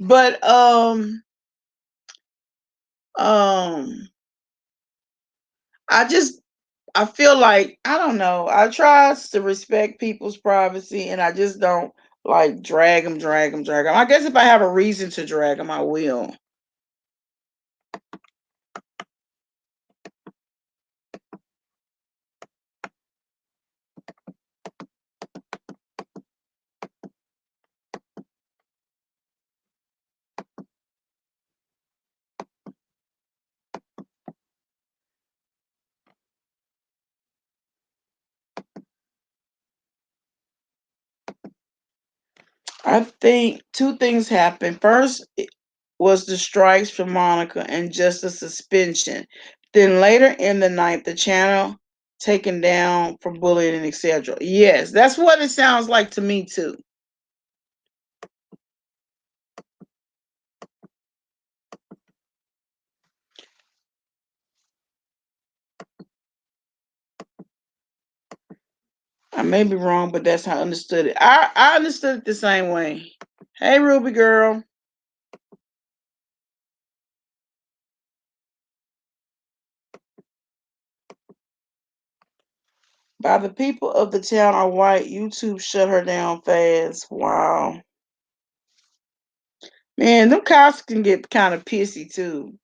But um I just I feel like I don't know. I try to respect people's privacy, and I just don't like drag them. I guess if I have a reason to drag them, I will. I think two things happened. First was the strikes for Monica and just a suspension. Then later in the night, the channel taken down for bullying and etc. Yes, that's what it sounds like to me too. I may be wrong, but that's how I understood it. I understood it the same way. Hey, Ruby girl. By the people of the town are white. YouTube shut her down fast. Wow. Man, them cops can get kind of pissy too.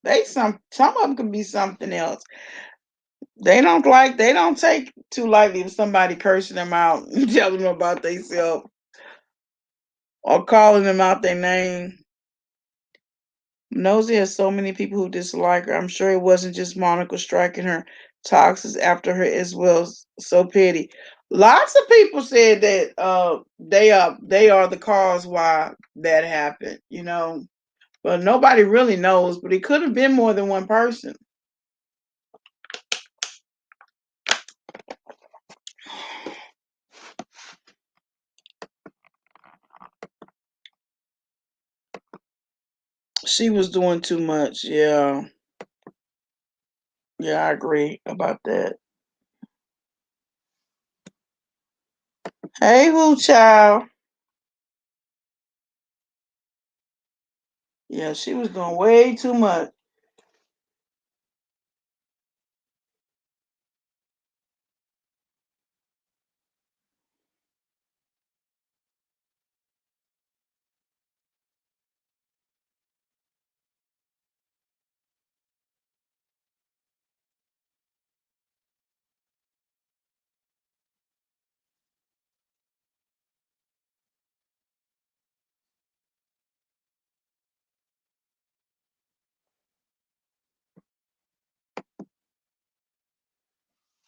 Some of them can be something else. They don't take too lightly if somebody cursing them out and telling them about themselves or calling them out their name. Nosy has so many people who dislike her. I'm sure it wasn't just Monica striking her toxins after her as well. So petty. Lots of people said that they are the cause why that happened. But nobody really knows. But it could have been more than one person. She was doing too much. Yeah. Yeah, I agree about that. Hey, who child? Yeah, she was doing way too much.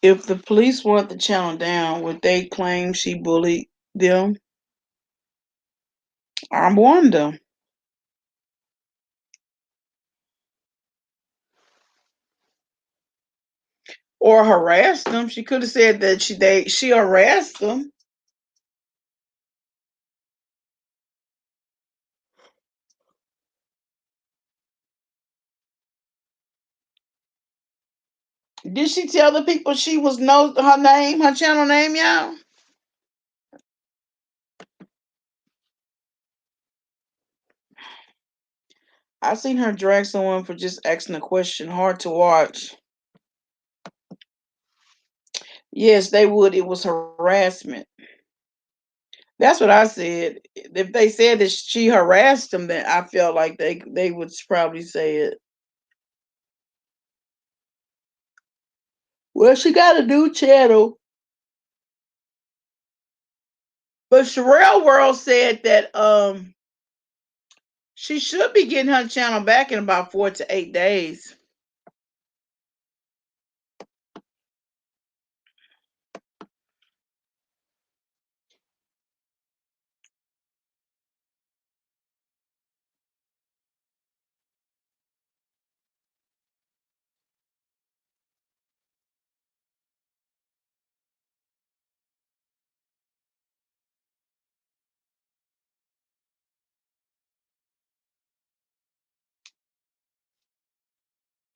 If the police want the channel down, would they claim she bullied them? I wonder. Or harassed them. She could have said that she harassed them. Did she tell the people she was know her name, her channel name, y'all? I seen her drag someone for just asking a question. Hard to watch. Yes, they would. It was harassment. That's what I said. If they said that she harassed them, then I felt like they would probably say it. Well, she got a new channel, but Sherelle World said that she should be getting her channel back in about 4 to 8 days.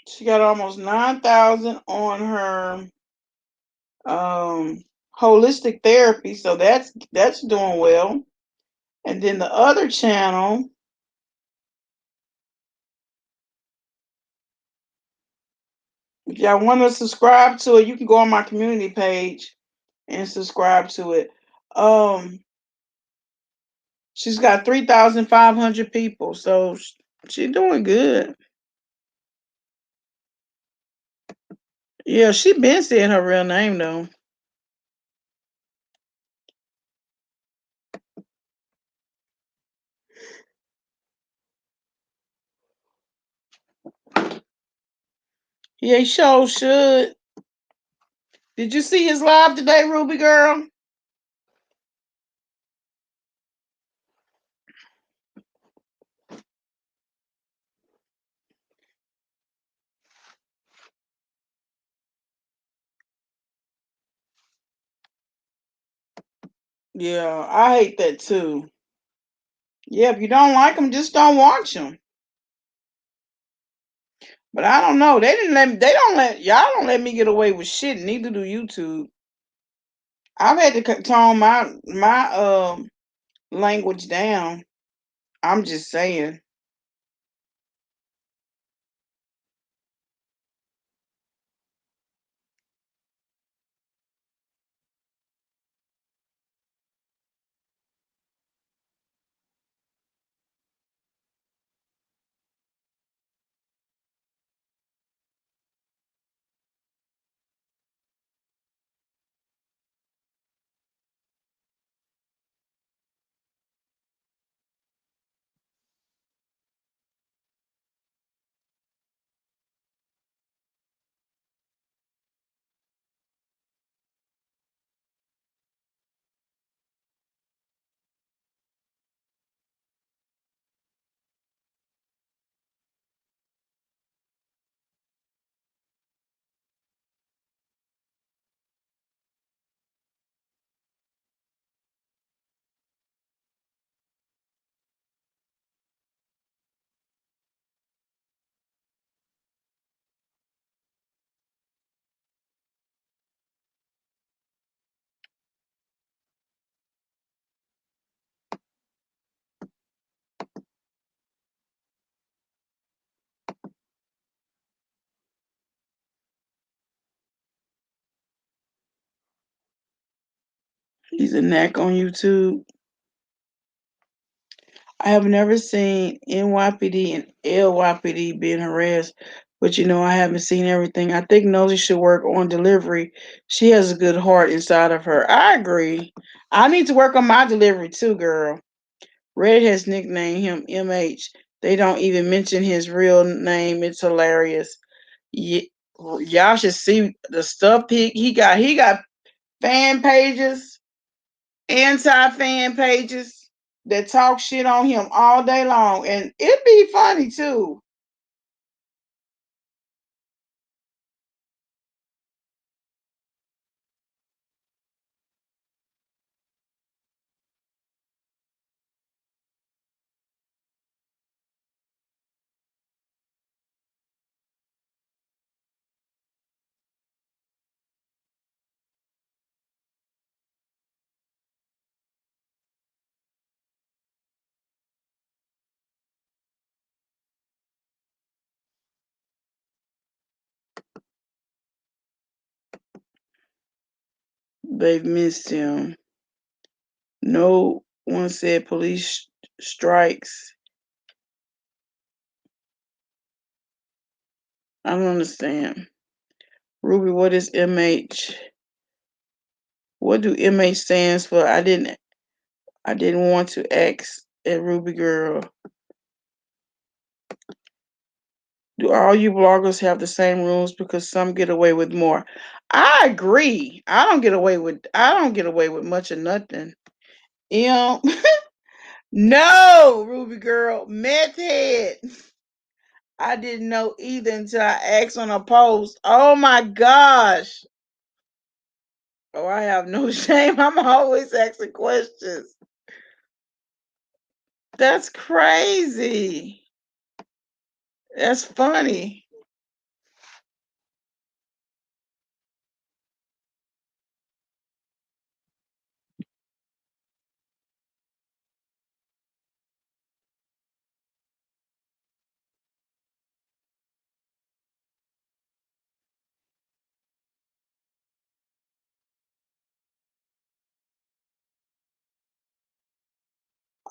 She got almost 9,000 on her um holistic therapy, so that's doing well. And then the other channel, if y'all want to subscribe to it, you can go on my community page and subscribe to it. Um, she's got 3,500 people, so she's doing good. Yeah, she been saying her real name though. Yeah, he sure should. Did you see his live today, Ruby girl? Yeah, I hate that too. Yeah, if you don't like them, just don't watch them. But I don't know. They didn't let me, they don't let y'all don't let me get away with shit. Neither do YouTube. I've had to tone my language down. I'm just saying. He's a knack on YouTube. I have never seen NYPD and LYPD being harassed, but I haven't seen everything. I think Nosy should work on delivery. She has a good heart inside of her. I agree. I need to work on my delivery too, girl. Red has nicknamed him MH. They don't even mention his real name. It's hilarious. Y'all should see the stuff he got. He got fan pages, anti fan pages that talk shit on him all day long, and it'd be funny too. They've missed him. No one said police strikes. I don't understand. Ruby, what is MH? What do MH stands for? I didn't want to ask at Ruby Girl. Do all you bloggers have the same rules because some get away with more? I agree. I don't get away with much of nothing. You know? No, Ruby Girl, meth head. I didn't know either until I asked on a post. Oh my gosh. Oh, I have no shame. I'm always asking questions. That's crazy. That's funny.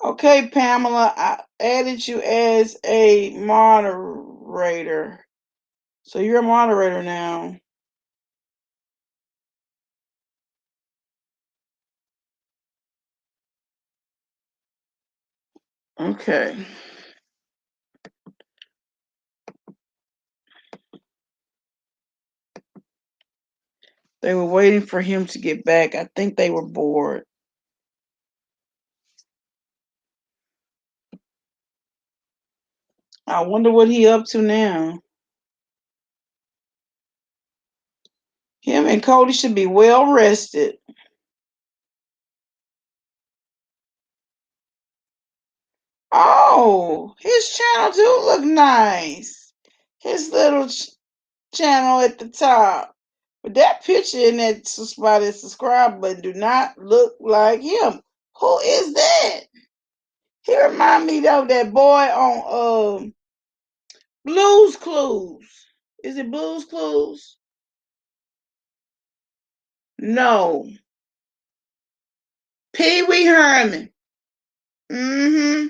Okay, Pamela, I added you as a moderator. So you're a moderator now. Okay. They were waiting for him to get back. I think they were bored. I wonder what he up to now. Him and Cody should be well rested. Oh, his channel do look nice. His little channel at the top. But that picture in that spot, that subscribe button, do not look like him. Who is that? He remind me of that boy on Blues Clues. Is it Blues Clues? No. Pee Wee Herman. Mm-hmm.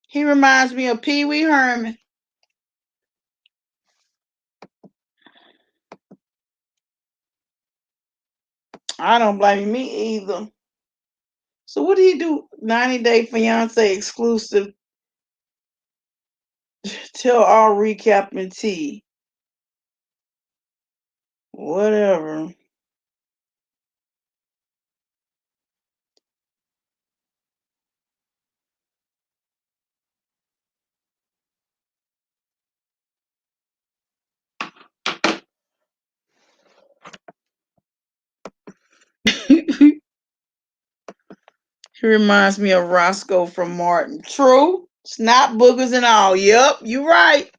He reminds me of Pee Wee Herman. I don't blame me either. So what did he do? 90-Day Fiance exclusive. Tell all recap and tea. Whatever. He reminds me of Roscoe from Martin. True. Snot boogers and all. Yep, you right.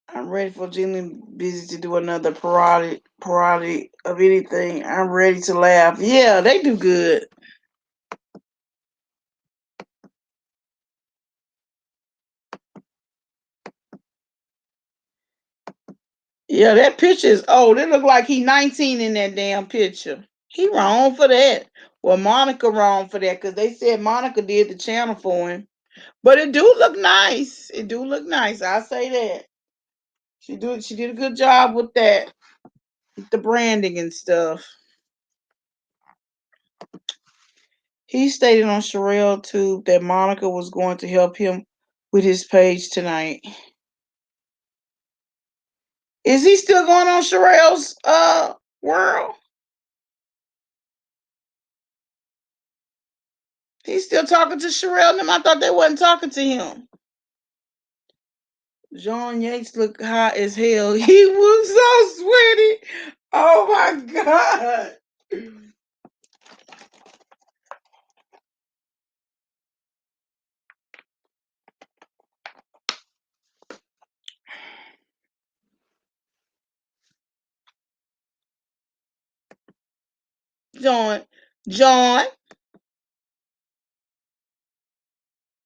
I'm ready for Jillian Busy to do another parody of anything. I'm ready to laugh. Yeah, they do good. Yeah, that picture is old. It look like he 19 in that damn picture. He wrong for that. Well, Monica wrong for that because they said Monica did the channel for him. But it do look nice. It do look nice. I say that. She did a good job with that. With the branding and stuff. He stated on Sherelle Tube that Monica was going to help him with his page tonight. Is he still going on Sherelle's world? He's still talking to Sherelle and them. I thought they wasn't talking to him. John Yates looked hot as hell. He was so sweaty. Oh my God. John. John.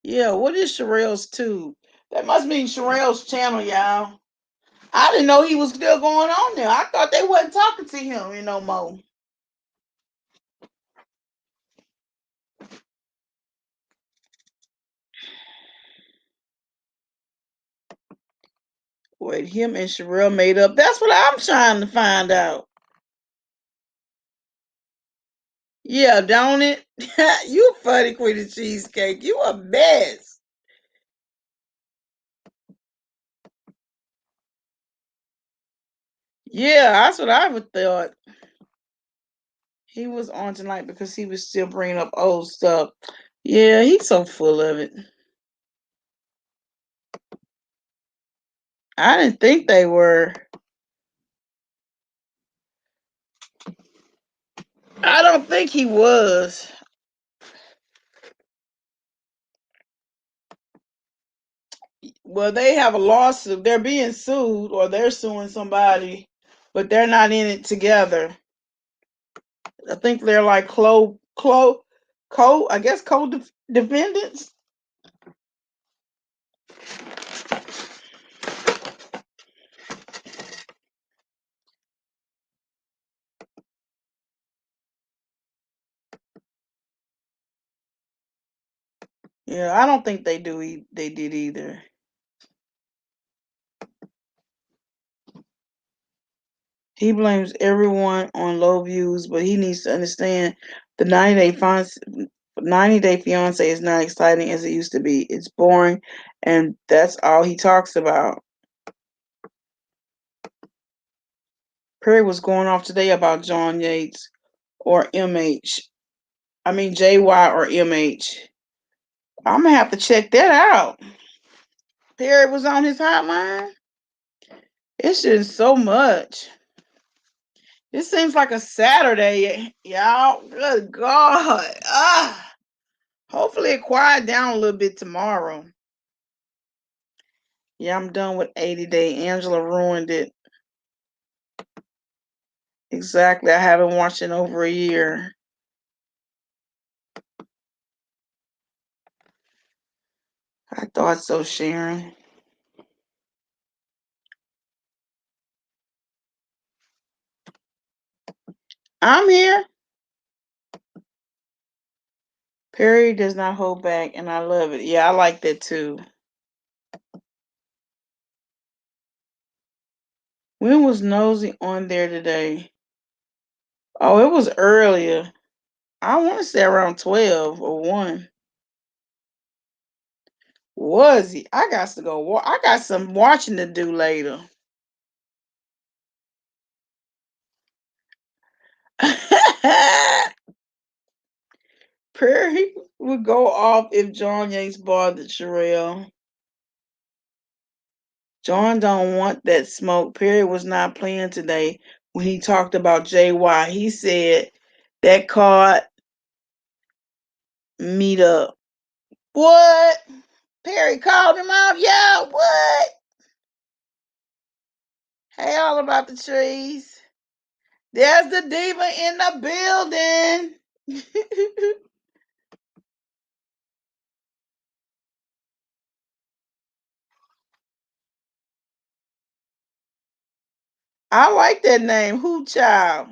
Yeah, what is Sherelle's tube? That must mean Sherelle's channel, y'all. I didn't know he was still going on there. I thought they wasn't talking to him no more. Wait, him and Sherelle made up. That's what I'm trying to find out. Yeah, don't it? You funny, Queen of Cheesecake. You a mess. Yeah, that's what I would thought. He was on tonight because he was still bringing up old stuff. Yeah, he's so full of it. I didn't think they were. I don't think he was. Well, they have a lawsuit. They're being sued or they're suing somebody, but they're not in it together. I think they're like I guess co-defendants. Yeah, I don't think they do. They did either. He blames everyone on low views, but he needs to understand the 90 Day Fiance is not exciting as it used to be. It's boring, and that's all he talks about. Perry was going off today about John Yates or MH. I mean JY or MH. I'm gonna have to check that out. Perry was on his hotline. It's just so much. It seems like a Saturday, y'all. Good God. Hopefully it quiet down a little bit tomorrow. Yeah, I'm done with 80 Day. Angela ruined it. Exactly. I haven't watched it in over a year. I thought so, Sharon. I'm here. Perry does not hold back, and I love it. Yeah, I like that too. When was Nosy on there today? Oh, it was earlier. I want to say around 12 or 1. Was he? I got to go. I got some watching to do later. Perry would go off if John Yates bothered Sherelle. John don't want that smoke. Perry was not playing today when he talked about JY. He said that card meet up. What? Perry called him out. Yeah, what? Hey, all about the trees. There's the diva in the building. I like that name. Who child?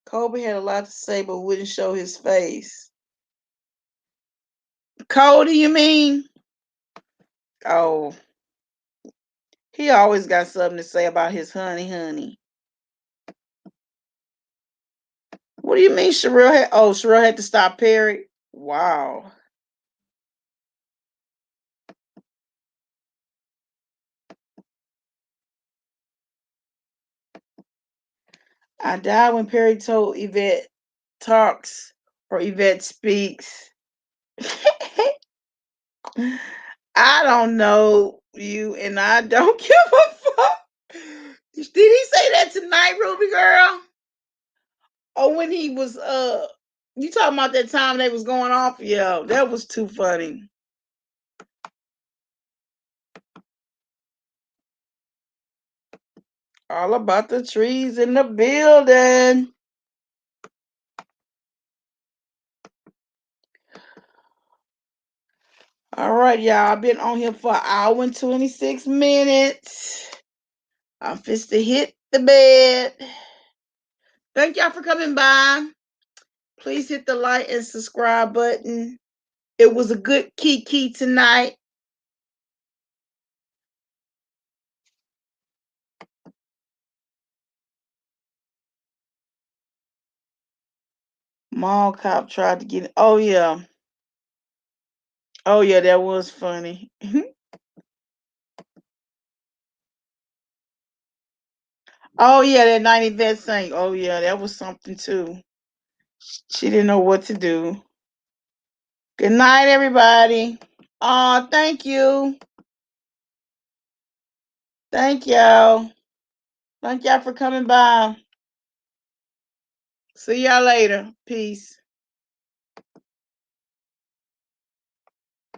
Kobe had a lot to say but wouldn't show his face. Cody, you mean? Oh, he always got something to say about his honey. What do you mean Sherelle had? Oh, Sherelle had to stop Perry? Wow. I died when Perry told Yvette talks or Yvette speaks. I don't know you and I don't give a fuck. Did he say that tonight, Ruby girl? Or when he was you talking about that time they was going off? Yeah, that was too funny. All about the trees in the building. All right, y'all. I've been on here for an hour and 26 minutes. I'm fist to hit the bed. Thank y'all for coming by. Please hit the like and subscribe button. It was a good kiki tonight. Mall cop tried to get it. Oh yeah. Oh yeah, that was funny. Oh yeah, that 90 vet thing. Oh yeah, that was something too. She didn't know what to do. Good night, everybody. Oh, thank you. Thank y'all. Thank y'all for coming by. See y'all later. Peace.